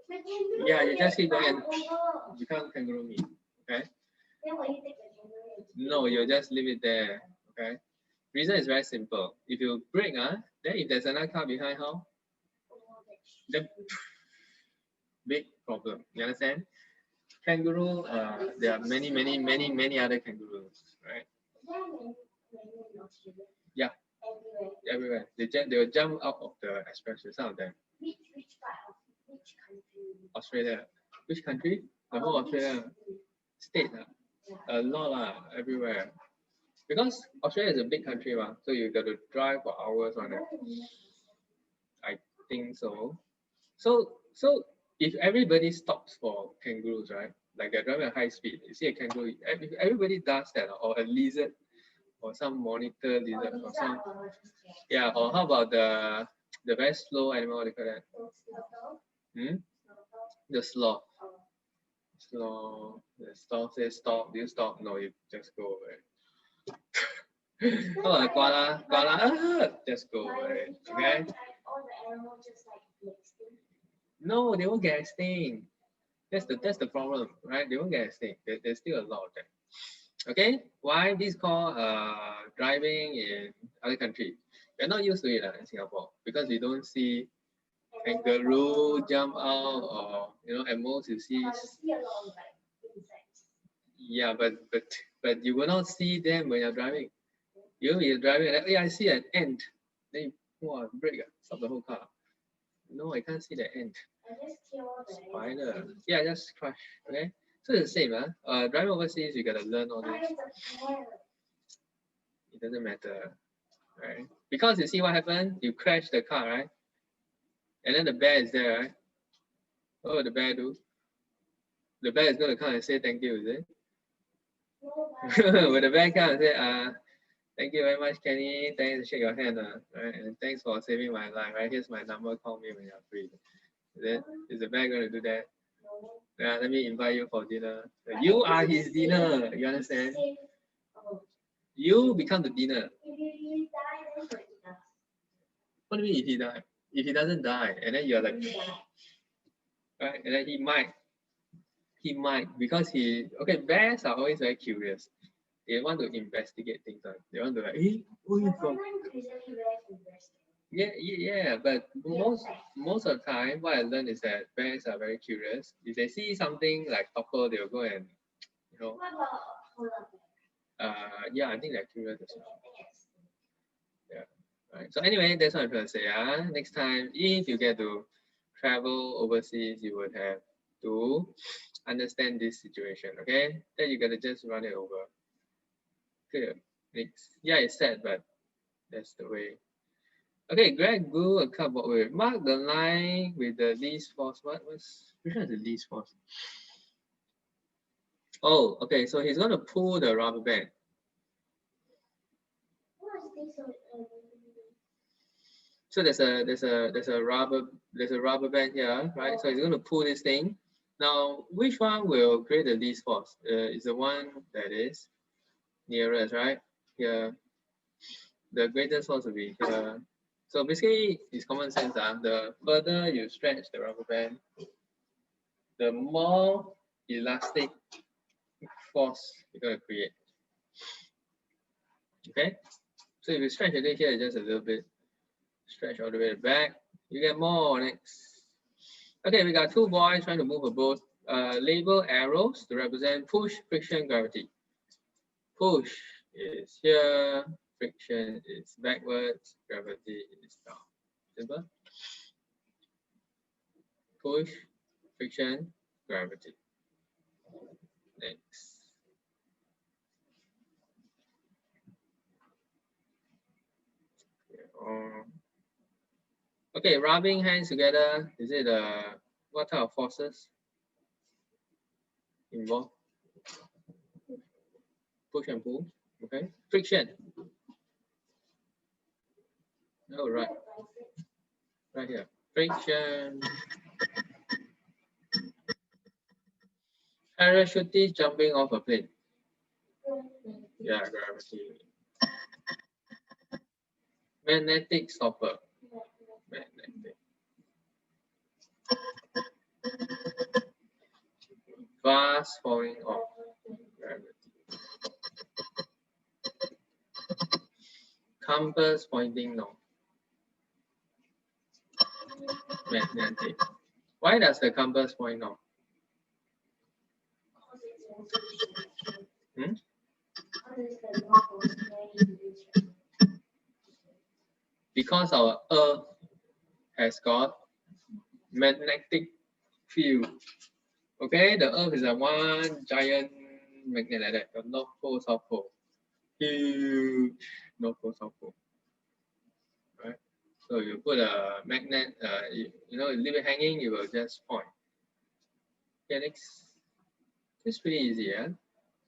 The kangaroo Yeah, you just keep going and over. become kangaroo meat. Okay. Then when you take the kangaroo. No, you just leave it there. Okay. Reason is very simple. If you brake, then if there's another car behind, how? The big problem. You understand? Kangaroo, there are many other kangaroos, right? Yeah. Everywhere. They will jump out of the expressway. Some of them. Which part of which country? Australia. Which country? The whole Australia. State. A lot everywhere. Because Australia is a big country, so you got to drive for hours on it. I think so. So if everybody stops for kangaroos, right? Like they're driving at high speed, you see a kangaroo, if everybody does that, or a lizard, or some monitor lizard, or some, yeah, or how about the very slow animal, what do you call that? The sloth. The sloth says stop. Do you stop? No, you just go away. How about the koala? Just go away. Okay? All the animals just like extinct. No, they won't get extinct. That's the problem, right? They won't get extinct. There's still a lot of them. Okay, why this called driving in other country? We're not used to it in Singapore because we don't see kangaroo jump out, or at most you see. A lot of like insects. Yeah, but you will not see them when you're driving. You're driving, like, I see an ant. Then you brake, stop the whole car. No, I can't see the ant. I just kill the Spider. Yeah, just crush. Okay. So it's the same, driving overseas, you gotta learn all this. It doesn't matter, right? Because you see what happened? You crash the car, right? And then the bear is there, right? What will the bear do? The bear is gonna come and say thank you, is it? Will the bear come and say, thank you very much, Kenny. Thanks, shake your hand, right? And thanks for saving my life, right? Here's my number, call me when you're free. Is the bear gonna do that? Yeah, let me invite you for dinner. You are his dinner. You understand? You become the dinner. If he dies, then he'll eat us. What do you mean if he dies? If he doesn't die, and then you're like, right? And then he might, because bears are always very curious. They want to investigate things. They want to like, hey, where you from? Yeah, but most of the time, what I learned is that bears are very curious. If they see something like topple, they'll go and, What about polar bear? yeah, I think they're curious as well. Yeah, right. So anyway, that's what I'm trying to say. Next time, if you get to travel overseas, you would have to understand this situation. Okay, then you gotta just run it over. Clear. Next. Yeah, it's sad, but that's the way. Okay, Greg grew a cardboard. Wait, mark the line with the least force. Which one is the least force? Oh, okay. So he's gonna pull the rubber band. So there's a rubber band here, right? So he's gonna pull this thing. Now, which one will create the least force? Is the one that is nearest, right? Here. the greatest force will be here. So basically, it's common sense. The further you stretch the rubber band, the more elastic force you're going to create. Okay? So if you stretch it here just a little bit, stretch all the way back, you get more. Next. Okay, we got two boys trying to move a boat. Label arrows to represent push, friction, gravity. Push is here, friction is backwards, gravity is down. Simple. Push, friction, gravity. Next. Okay, rubbing hands together. Is it what type of forces involved? Push and pull. Okay. Friction. Oh, right. Right here. Friction. Parachutist jumping off a plane. Yeah, gravity. Magnetic stopper. Magnetic. Vase falling off. Gravity. Compass pointing north. Magnetic. Why does the compass point north? Hmm? Because our Earth has got magnetic field. Okay, the Earth is a one giant magnet like that, the North Pole, South Pole. Huge North Pole, South Pole. Right? So you put a magnet, you leave it hanging, you will just point. Okay, next. This is pretty easy, yeah?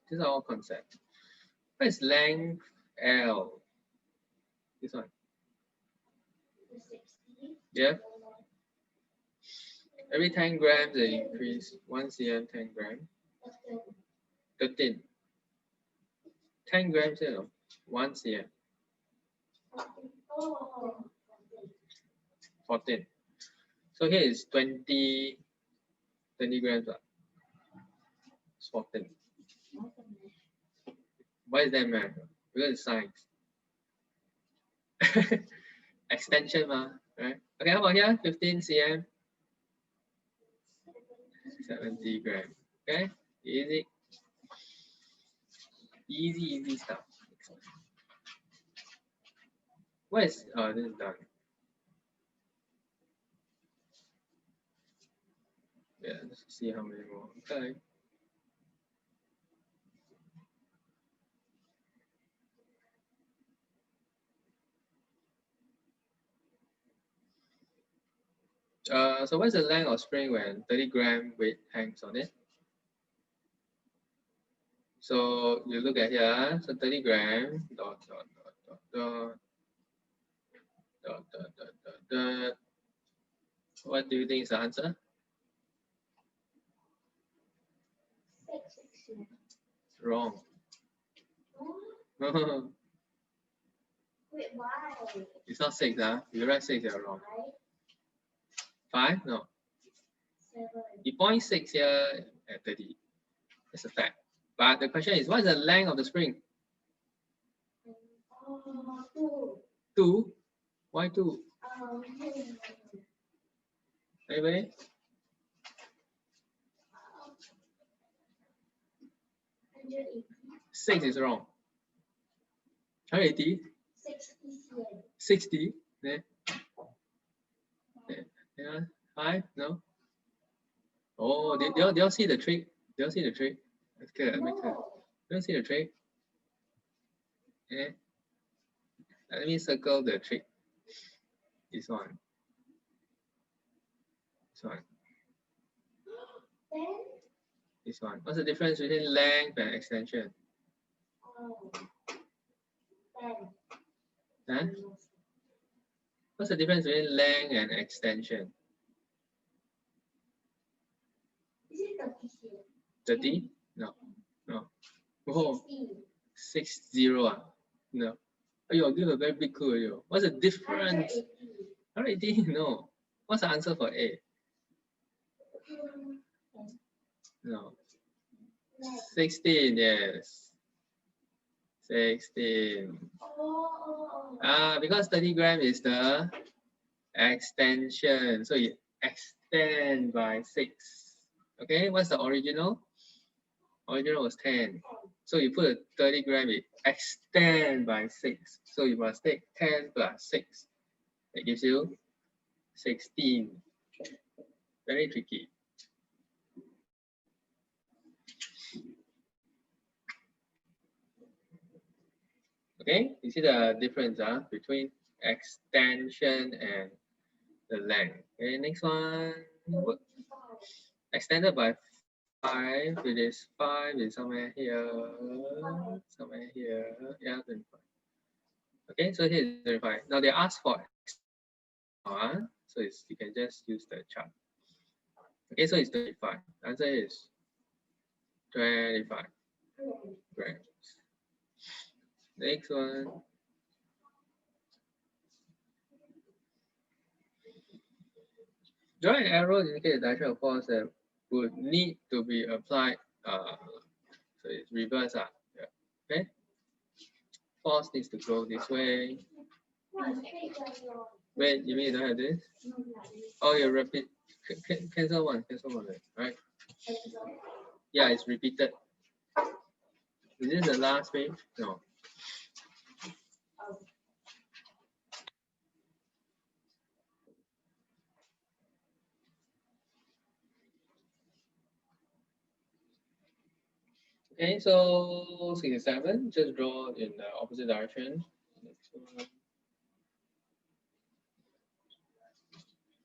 This is our concept. What is length L? This one. Yeah. Every 10 grams they increase 1 cm 10 grams. 13. 10 grams, 1 cm. 14. So here is 20 grams. It's 14. Why is that math? Because it's science. Extension, right? Okay, how about here? 15 cm. 70 grams. Okay, easy. Easy stuff. What is, this is done. Yeah, let's see how many more. Okay. So what's the length of spring when 30 gram weight hangs on it? So you look at here, so 30 gram, dot. What do you think is the answer? Wrong. Wait, why? It's not 6, huh? You write 6, you're wrong. 5? No. 7. You point 6 here at 30. That's a fact. But the question is, what is the length of the spring? 2. 2? Why 2? Anybody? 6 is wrong. 180? 60? Yeah. 5? No? Oh, they all see the trick? They all see the trick? That's good. That makes sense. They don't see the trick? Yeah. Let me circle the trick. This one. This one. This one. What's the difference between length and extension? 10. Huh? What's the difference between length and extension? Is it 30 here? 30? No. No. Oh, 60. 60. No. Oh, you give a very big clue. You. What's the difference? 180, no. What's the answer for A? No. 16, yes. 16. Because 30 gram is the extension. So you extend by 6. Okay, what's the original? Original was 10. So you put a 30 gram, it extend by 6. So you must take 10 plus 6. That gives you 16. Very tricky. Okay, you see the difference between extension and the length. Okay, next one. Extended by 5, it is 5 is somewhere here, somewhere here. Yeah, 25. Okay, so here is 25. Now they ask for so you can just use the chart. Okay, so it's 25. Answer is 25 grams. Next one. Draw an arrow to indicate the direction of force that would need to be applied. So it's reverse. Yeah. Okay. Force needs to go this way. Wait, you mean you don't have this? Oh, you repeat. Cancel one, right? Yeah, it's repeated. Is this the last page? No. Okay, so 67, just draw in the opposite direction.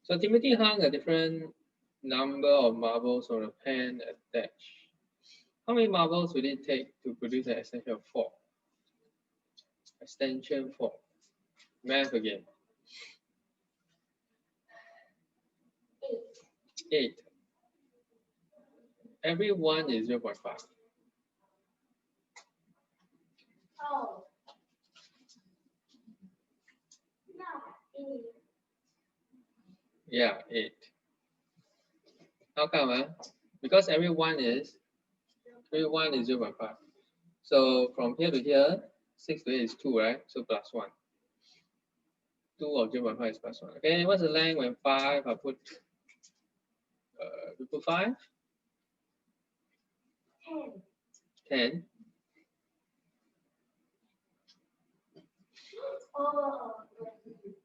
So Timothy hung a different number of marbles on a pen attached. How many marbles would it take to produce an extension of 4? Extension 4. Math again. 8. Every 1 is 0.5. Oh. Yeah, 8. How come? Because every 1 is 0.5. So from here to here, 6 to 8 is 2, right? So plus 1. 2 of 0.5 is plus 1. Okay, what's the length when 5 I put we put 5? 10. Oh.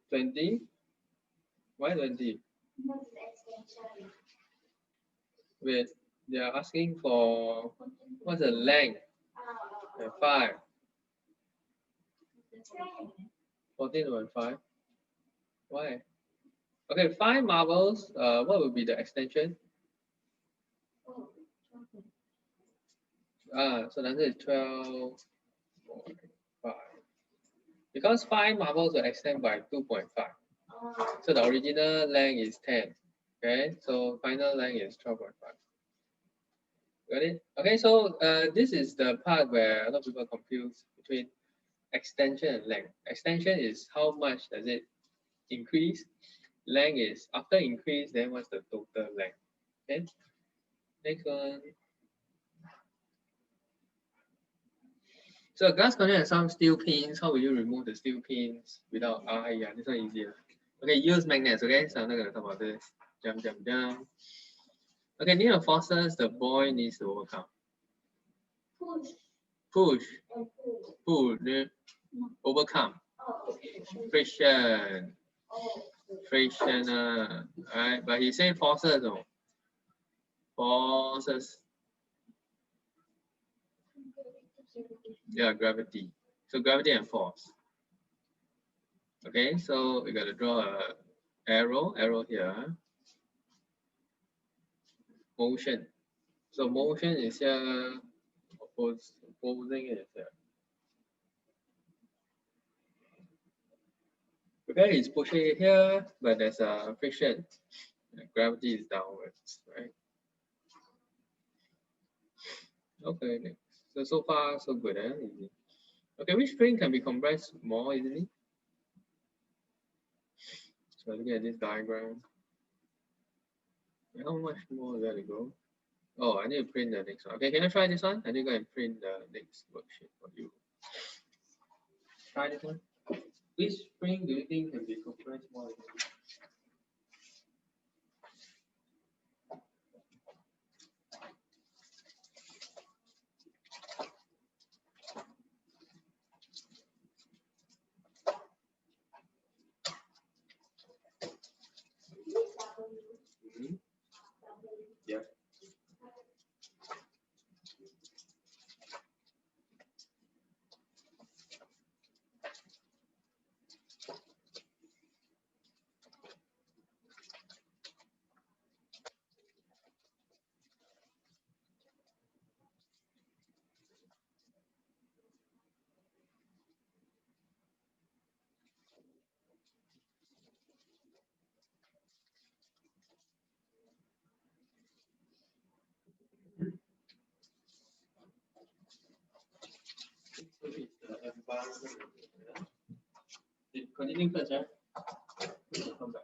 20. Why 20? Wait, they are asking for what's the length? 5. 14.5. Why? Okay, 5 marbles. What would be the extension? So the answer is 12.5. Because 5 marbles will extend by 2.5. So the original length is 10. Okay, so final length is 12.5. Got it? Okay, so this is the part where a lot of people confuse between extension and length. Extension is how much does it increase. Length is after increase, then what's the total length? Okay. Next one. So a glass container has some steel pins. How will you remove the steel pins without? Yeah, this one easier. Okay, use magnets. Okay, so I'm not gonna talk about this. Jump. Okay, near the forces the boy needs to overcome. Push. Pull. Overcome. Friction. Friction. Alright, but he said forces though. Forces. Yeah, gravity. So gravity and force. Okay, so we got to draw a arrow here. Motion. So motion is here. Opposing is here. Okay, it's pushing it here, but there's a friction. Gravity is downwards, right? Okay, next. So far so good, easy. Okay, which string can be compressed more easily? So looking at this diagram, how much more is there to go? Oh, I need to print the next one. Okay, can I try this one? I need to go and print the next worksheet for you. Try this one. Which string do you think can be compressed more easily? Mhm. Yeah. So it's the environment. Yeah. Continue first, yeah? Come back.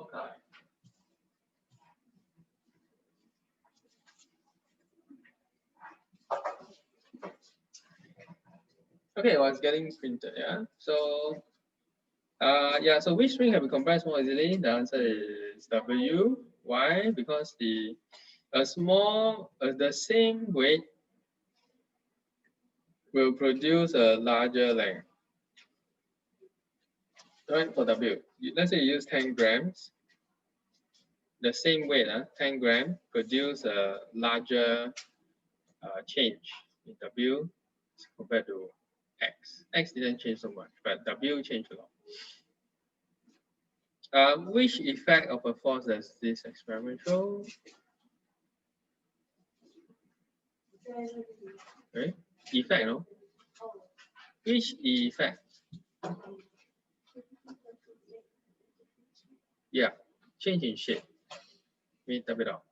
Okay. Okay, well, it's getting printed, yeah. So yeah, so which string can be compressed more easily? The answer is W. Why? Because the same weight will produce a larger length. Right, for W. Let's say you use 10 grams. The same weight, 10 grams, produce a larger change in W compared to X. X didn't change so much, but W changed a lot. Which effect of a force does this experiment show? Right? Effect, no? Which effect? Yeah, change in shape. Let me type it out.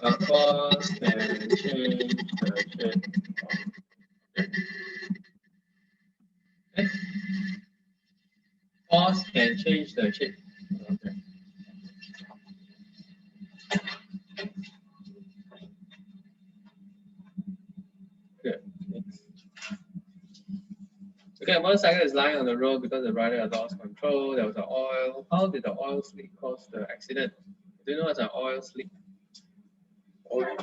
A force can change the shape. Okay. Force can change the shape. Okay. Good. Next. Okay, a motorcycle is lying on the road because the rider had lost control. There was an oil. How did the oil slick cause the accident? Do you know what's an oil slick? Oil,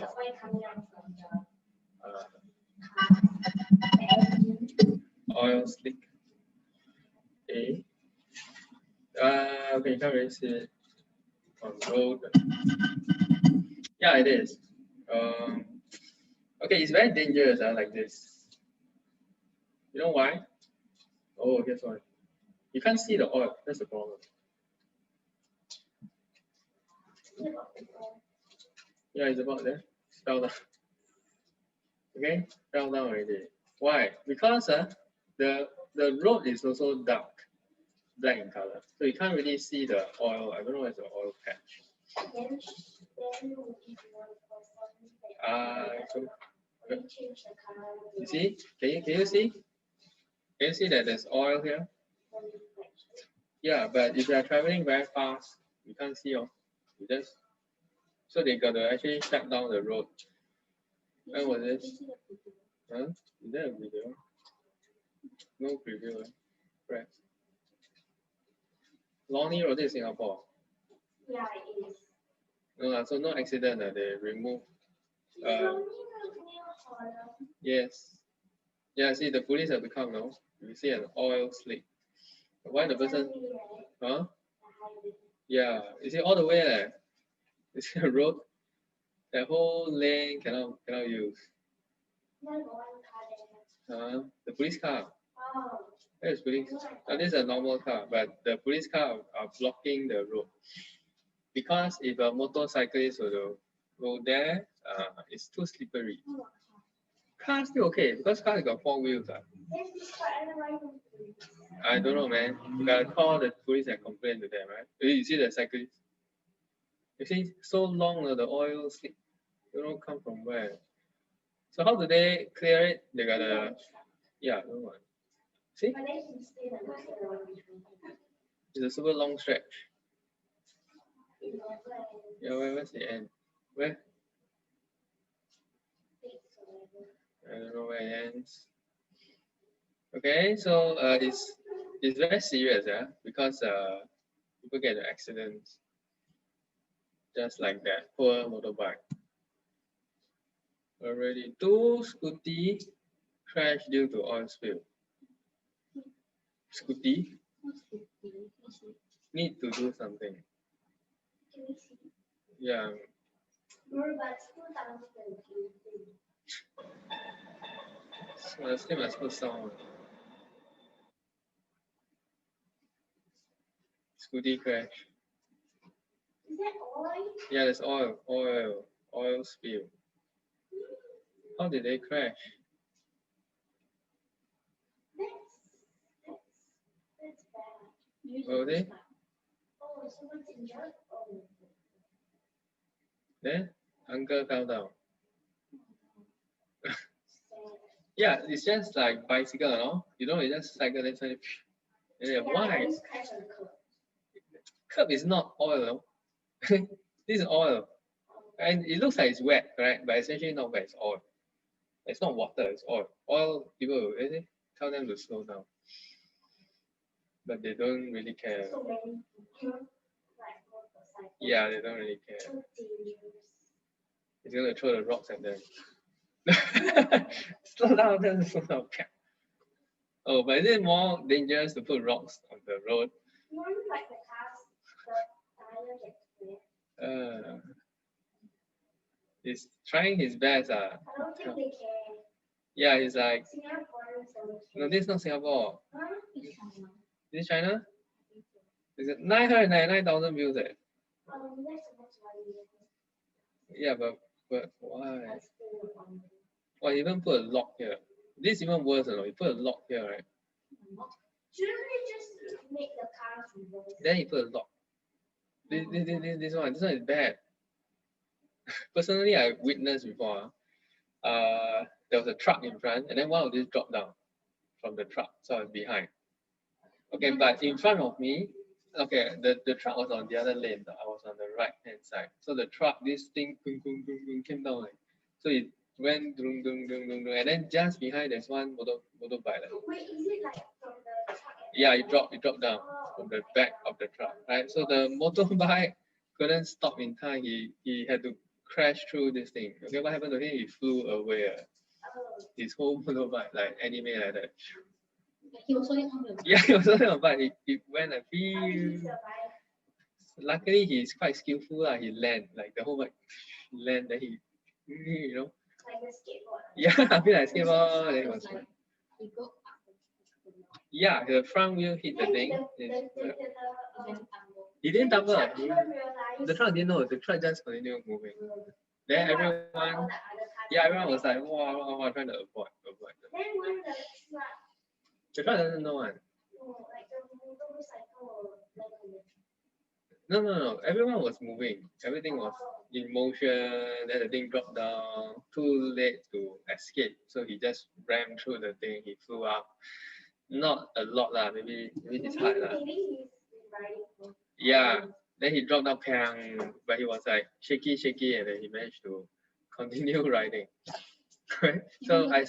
oil slick. Okay. Okay, you can't really see it on the road. Yeah, it is. Okay, it's very dangerous, like this. You know why? Oh, guess what? You can't see the oil. That's the problem. Yeah, it's about there. Fell down. Okay, fell down already. Why? Because the road is also dark, black in color, so you can't really see the oil. I don't know what's the oil patch. So you see? Can you see? Can you see that there's oil here? Yeah, but if you are traveling very fast, you can't see. You just so they got to actually shut down the road. When was this? Huh? Is there a video? No preview. Press. Lonely Road is Singapore. Yeah, it is. No, so no accident. They remove. Yes. Yeah, see, the police have become now. You see an oil slick. Why the person? Huh? Yeah, you see all the way there. You see a road. That whole lane cannot use. The police car. Where is police? Oh, this is a normal car, but the police car are blocking the road. Because if a motorcyclist were to go there, it's too slippery. Car still okay because car got 4 wheels. I don't know, man. You gotta call the police and complain to them, right? You see the cyclist? You see, so long the oil slick. You don't know come from where. So how do they clear it? They gotta, yeah, no one. See? It's a super long stretch. Yeah, where's the end? Where? I don't know where it ends. Okay, so it's very serious, yeah, because people get into accidents just like that. Poor motorbike. Already 2 scooty crashed due to oil spill. Scooty need to do something. Yeah. So I still must put sound. Scooty crash. Is that oil? Yeah, there's oil spill. How did they crash? That's bad. Oh, they? Oh, someone's injured? Oh. Then uncle fell down. Sad. Yeah, it's just like bicycle, no? You know, you just cycle then suddenly. Why? always crash on the curb. Curb is not oil, no? This is oil. And it looks like it's wet, correct? But it's actually not wet, it's oil. It's not water, it's oil. Oil, people will tell them to slow down. But they don't really care. So many people, like motorcycles. Yeah, they don't really care. So dangerous. He's going to throw the rocks at them. Slow down, then slow down. Oh, but is it more dangerous to put rocks on the road? Not like the cars, the tire gets wet. He's trying his best. I don't think they care. Yeah, he's like, Singaporeans don't care. no, this is not Singapore. Huh? It's China. Is it China? Is it 999,000 views? That's supposed to be. Yeah, but why? That's still on. Well, even put a lock here. This is even worse, you put a lock here, right? Shouldn't they just make the cars reverse? Then he put a lock. This one is bad. Personally, I witnessed before. There was a truck in front, and then one of these dropped down from the truck, so I was behind. Okay, but in front of me, okay, the truck was on the other lane. I was on the right hand side. So the truck, this thing, came down like, so it went dung, and then just behind there's one motorbike. Like, Wait, is it like from the truck? yeah, it dropped down from the back of the truck, right? So the motorbike couldn't stop in time. He had to crash through this thing. Okay, what happened to him? He flew away. His whole motorbike, like anime like that. He was holding on to Yeah, he was holding on, but he went like, How did he survive? luckily he's quite skillful. He land, like the whole bike land, then he, you know. Like the skateboard. Yeah, I feel like skateboard. Then he was like, He go up. yeah, the front wheel hit the thing. He didn't tumble. The truck didn't know. The truck just continued moving. Then everyone, yeah, everyone was like, wow, trying to avoid. Then when the truck, The truck doesn't know one. like the motorcycle, like No. Everyone was moving. Everything was in motion. Then the thing dropped down. Too late to escape. So he just ran through the thing. He flew up. Not a lot lah. Maybe his heart lah. maybe he's riding. Yeah. Then he dropped down, pang, but he was like shaky, and then he managed to continue riding. So I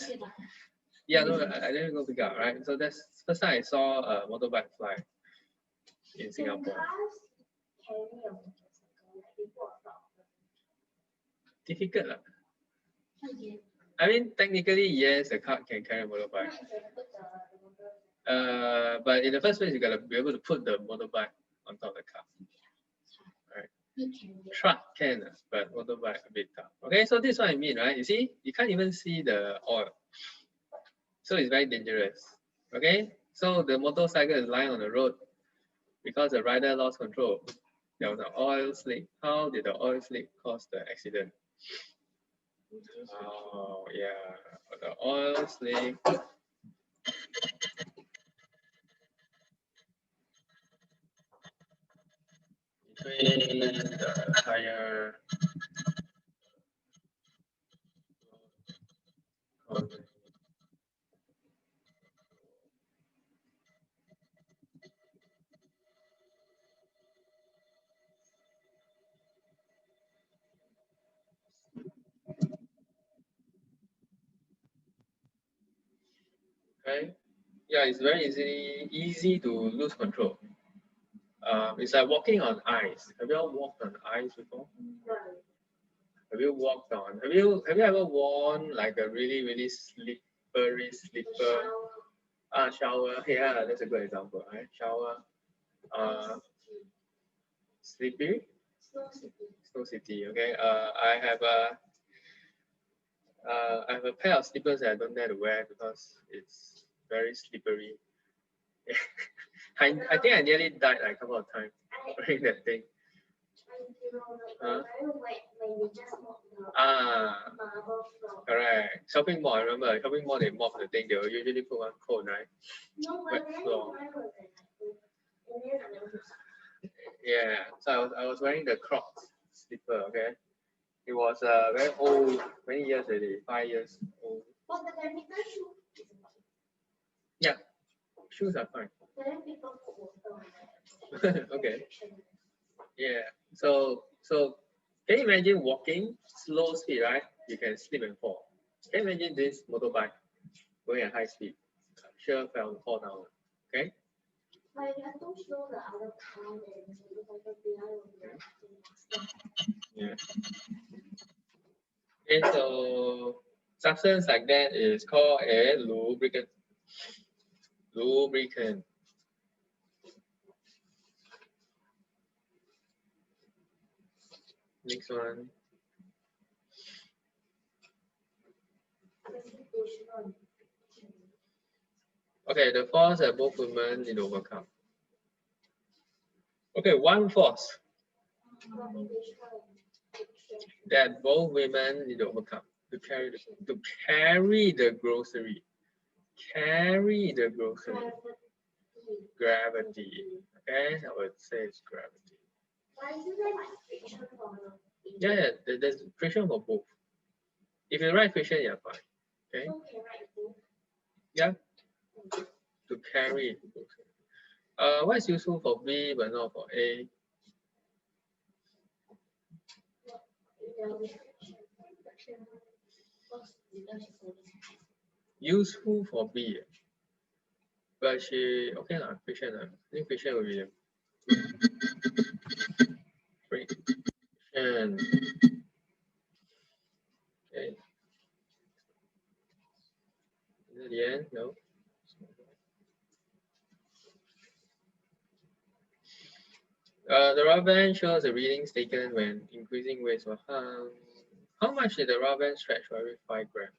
didn't go pick up, right? So that's first time I saw a motorbike fly in Singapore. Carry a motorcycle, like they put a lot of Difficult lah. I mean, technically, yes, the car can carry a motorbike. But in the first place, you gotta be able to put the motorbike on top of the car. Right? Truck can, but motorbike a bit tough. Okay, so this is what I mean, right? You see, you can't even see the oil, so it's very dangerous. Okay, so the motorcycle is lying on the road because the rider lost control. There was an oil slick. How did the oil slick cause the accident? Oh yeah, the oil slick. Between the tire. Okay. Yeah, it's very easy to lose control. It's like walking on ice. Have you all walked on ice before? Have you walked on? Have you ever worn like a really slippery slipper? Shower. Yeah, that's a good example, right? Shower. Slippery. Snow City. Okay. I have a pair of slippers that I don't dare to wear because it's very slippery. I think I nearly died like a couple of times wearing that thing. Correct. Shopping mall, I remember. Shopping mall, they mop the thing. They will usually put one cone, right? Wet floor. Yeah. So I was wearing the Crocs slipper. Okay. It was very old, many years already, 5 years old. Yeah. Shoes are fine. Okay. Yeah. So can you imagine walking slow speed, right? You can slip and fall. Can you imagine this motorbike going at high speed? Sure, fall down. Okay. Yeah. Okay, so substance like that is called a lubricant. Lubricant. Next one. Okay, the force that both women need to overcome. Okay, one force that both women need to overcome to carry the grocery. Carry the grocery. Gravity. Okay, I would say it's gravity. Yeah, there's friction for both. If you write friction, you're fine. Okay. Yeah. To carry. What is useful for B but not for A? Useful for B, but she okay lah. Friction lah. I think friction will be friction. Okay. Is it the end? No. The rubber band shows the readings taken when increasing weights were hung. How much did the rubber band stretch for every 5 grams?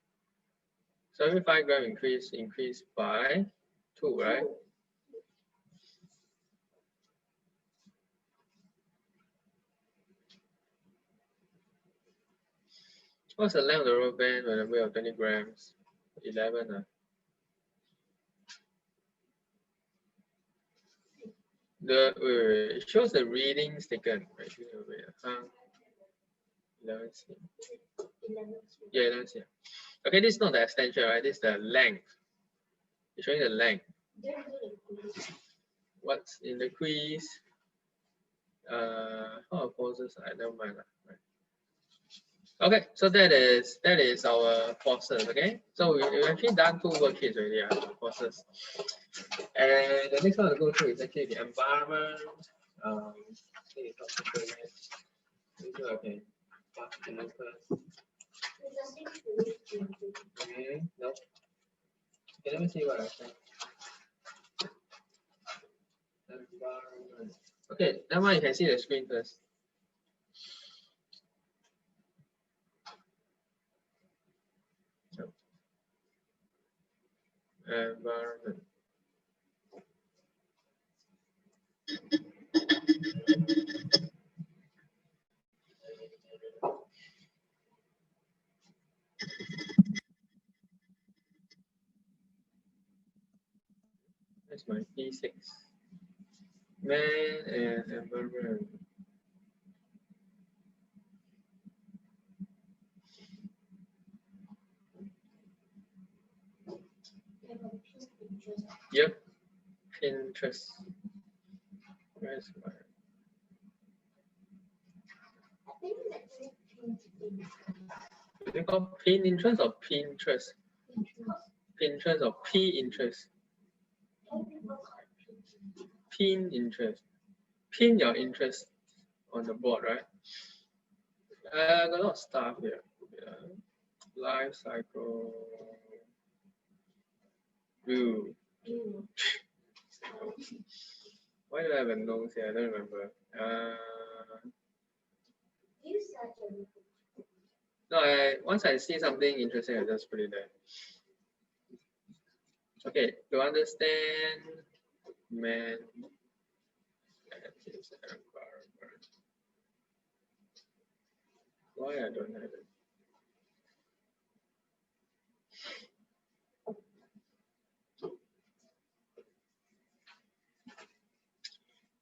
So every 5 gram increase by 2, right? What's the length of the rubber band when a weight of 20 grams? 11. It shows the readings taken. Right? 11. Yeah, 11. Okay, this is not the extension, right? This is the length. It's showing the length. What's in the quiz? How forces? I don't mind. Right. Okay, so that is our forces. Okay, so we've actually done 2 worksheets already. Forces, and the next one to go through is actually the environment. Okay. Okay, let me see what I can. Environment. Okay, that one you can see the screen first. So, environment. That's my P6. Man and environment. Yep, Pinterest. Where's my? Is it called pin interest or Pinterest? Pinterest or P interest? Pin interest. Pin your interest on the board, right? I got a lot of stuff here. Yeah. Life cycle. Ooh. Why do I have a nose here? I don't remember. No, once I see something interesting, I just put it there. Okay, to understand man and his environment. Why I don't have it?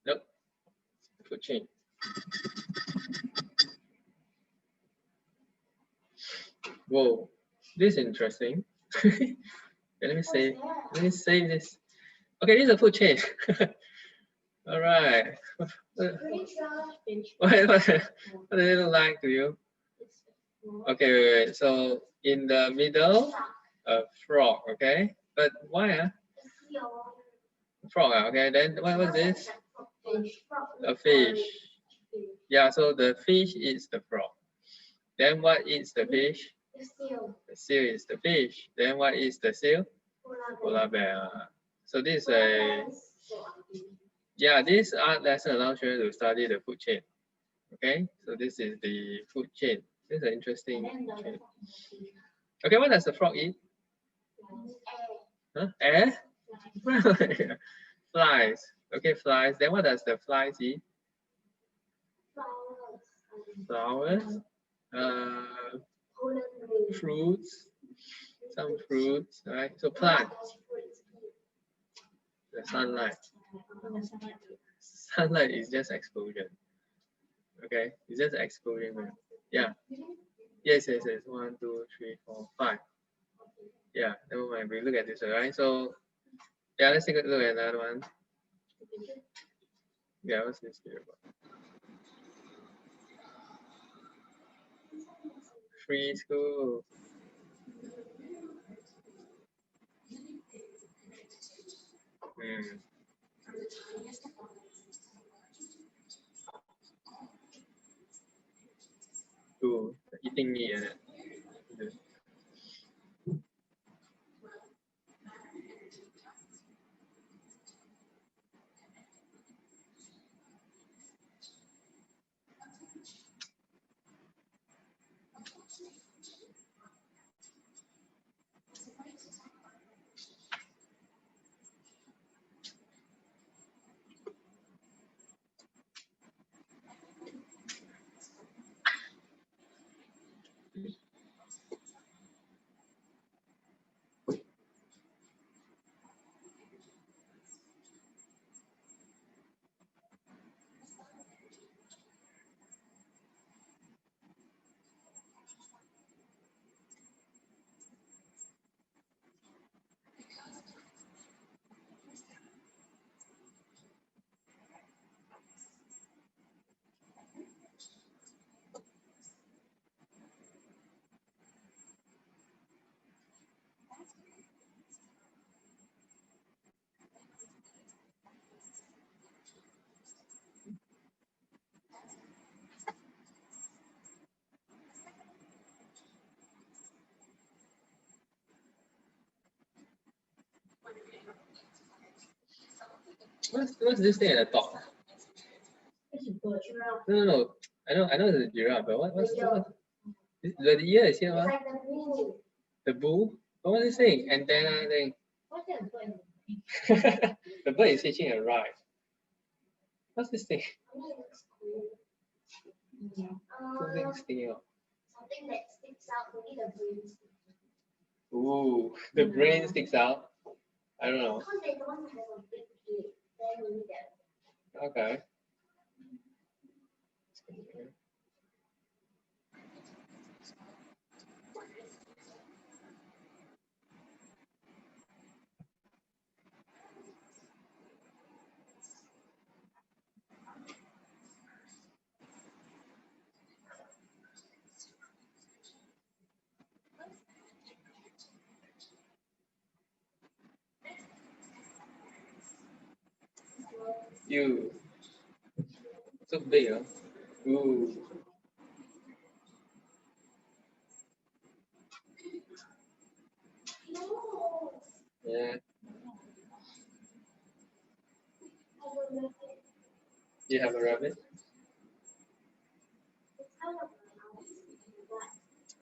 Nope. Food chain. Whoa, this is interesting. Okay, let me save this. Okay, this is a food chain. All right. What does it look like to you? Okay, wait. So in the middle, a frog. Okay, but why? Frog. Okay, then what was this? A fish. Yeah. So the fish is the frog. Then what is the fish? The seal is the fish. Then what is the seal? Polar bear. So this is a this art lesson allows you to study the food chain. Okay, so this is the food chain. This is an interesting chain. Okay, what does the frog eat? Huh? Air? Flies. Okay, flies. Then what does the flies eat? Flowers. Fruits. Some fruits, right? So plants. The sunlight. Sunlight is just explosion. Okay, it's just explosion. Yeah. Yes. 1, 2, 3, 4, 5. Yeah, never mind. We look at this, right? So, yeah, let's take a look at another one. Yeah, what's this here about? Free school. Ooh, eating meat. What's this thing at the top? No. I know it's a giraffe, but what's the ear is here, what? The bull? What is this thing? Antenna thing. The bird is hitching a ride. What's this thing? Something sticking out. Something that sticks out, maybe the brain. Ooh, the brain sticks out. I don't know. Because they don't have a big head, then maybe that. Okay. You. So big, huh? Ooh. No. Yeah. I don't know. You have a rabbit? It's kind of my house, but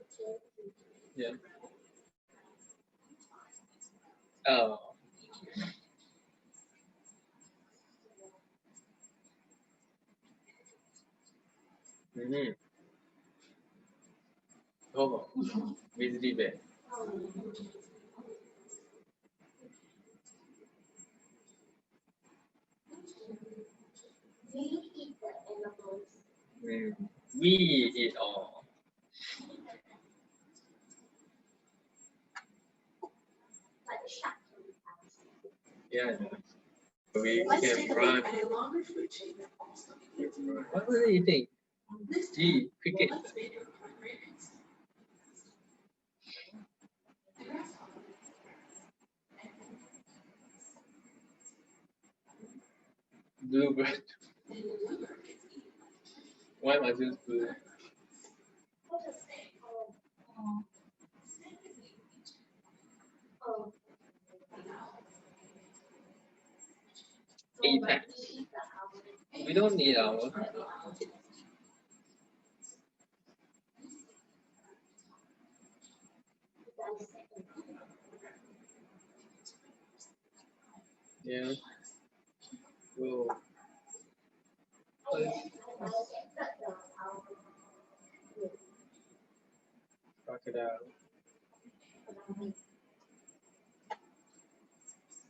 okay. Yeah. Oh. Mm-hmm. Oh, grizzly bear. We eat the animals. We eat all. But the shark can eat us. Yeah. We can run. What was it eating? Gee, cricket. Bluebird. Why must use blue? What is it? Oh. Apex. We eat the owl. We don't need our. Yeah. Whoa. Crocodile.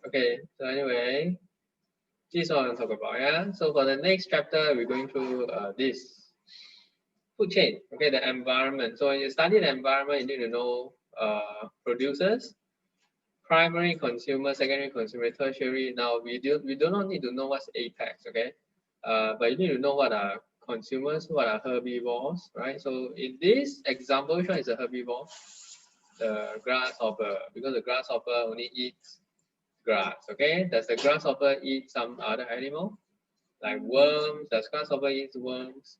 Okay, so anyway, this is what I want to talk about, yeah? So for the next chapter, we're going through this food chain, okay, the environment. So when you study the environment, you need to know producers, primary consumer, secondary consumer, tertiary. Now, we do not need to know what's apex, okay? But you need to know what are consumers, what are herbivores, right? So in this example, which one is a herbivore? The grasshopper, because the grasshopper only eats grass, okay? Does the grasshopper eat some other animal? Like worms? Does grasshopper eat worms?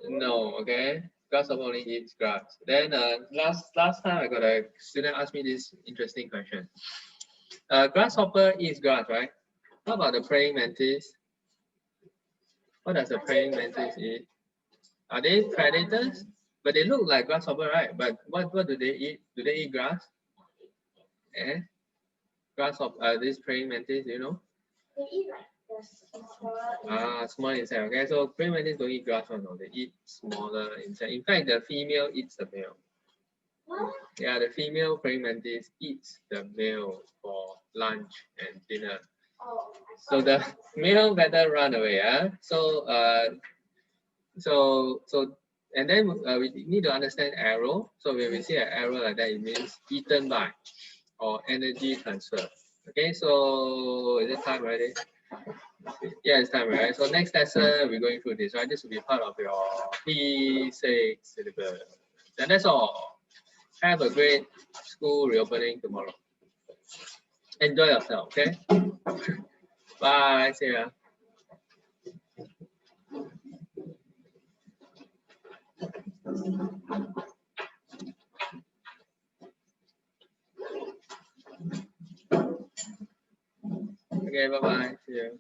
No, okay? Grasshopper only eats grass. Then last time I got a student ask me this interesting question. Grasshopper eats grass, right? How about the praying mantis? What does the praying mantis eat? Are they predators? But they look like grasshopper, right? But what do they eat? Do they eat grass? Eh? Grasshopper, this praying mantis, you know? They eat like the Small insect. Okay, so praying mantis don't eat grass, no, they eat smaller insect. In fact, the female eats the male. What? Yeah, the female praying mantis eats the male for lunch and dinner. Oh, So the male better run away. And then we need to understand arrow. So when we see an arrow like that, it means eaten by or energy transfer. Okay, so is it time already? Yeah, it's time, right? So next lesson, we're going through this, right? This will be part of your P6 syllabus. And that's all. Have a great school reopening tomorrow. Enjoy yourself, okay? Bye, see ya. Okay, bye bye. See you.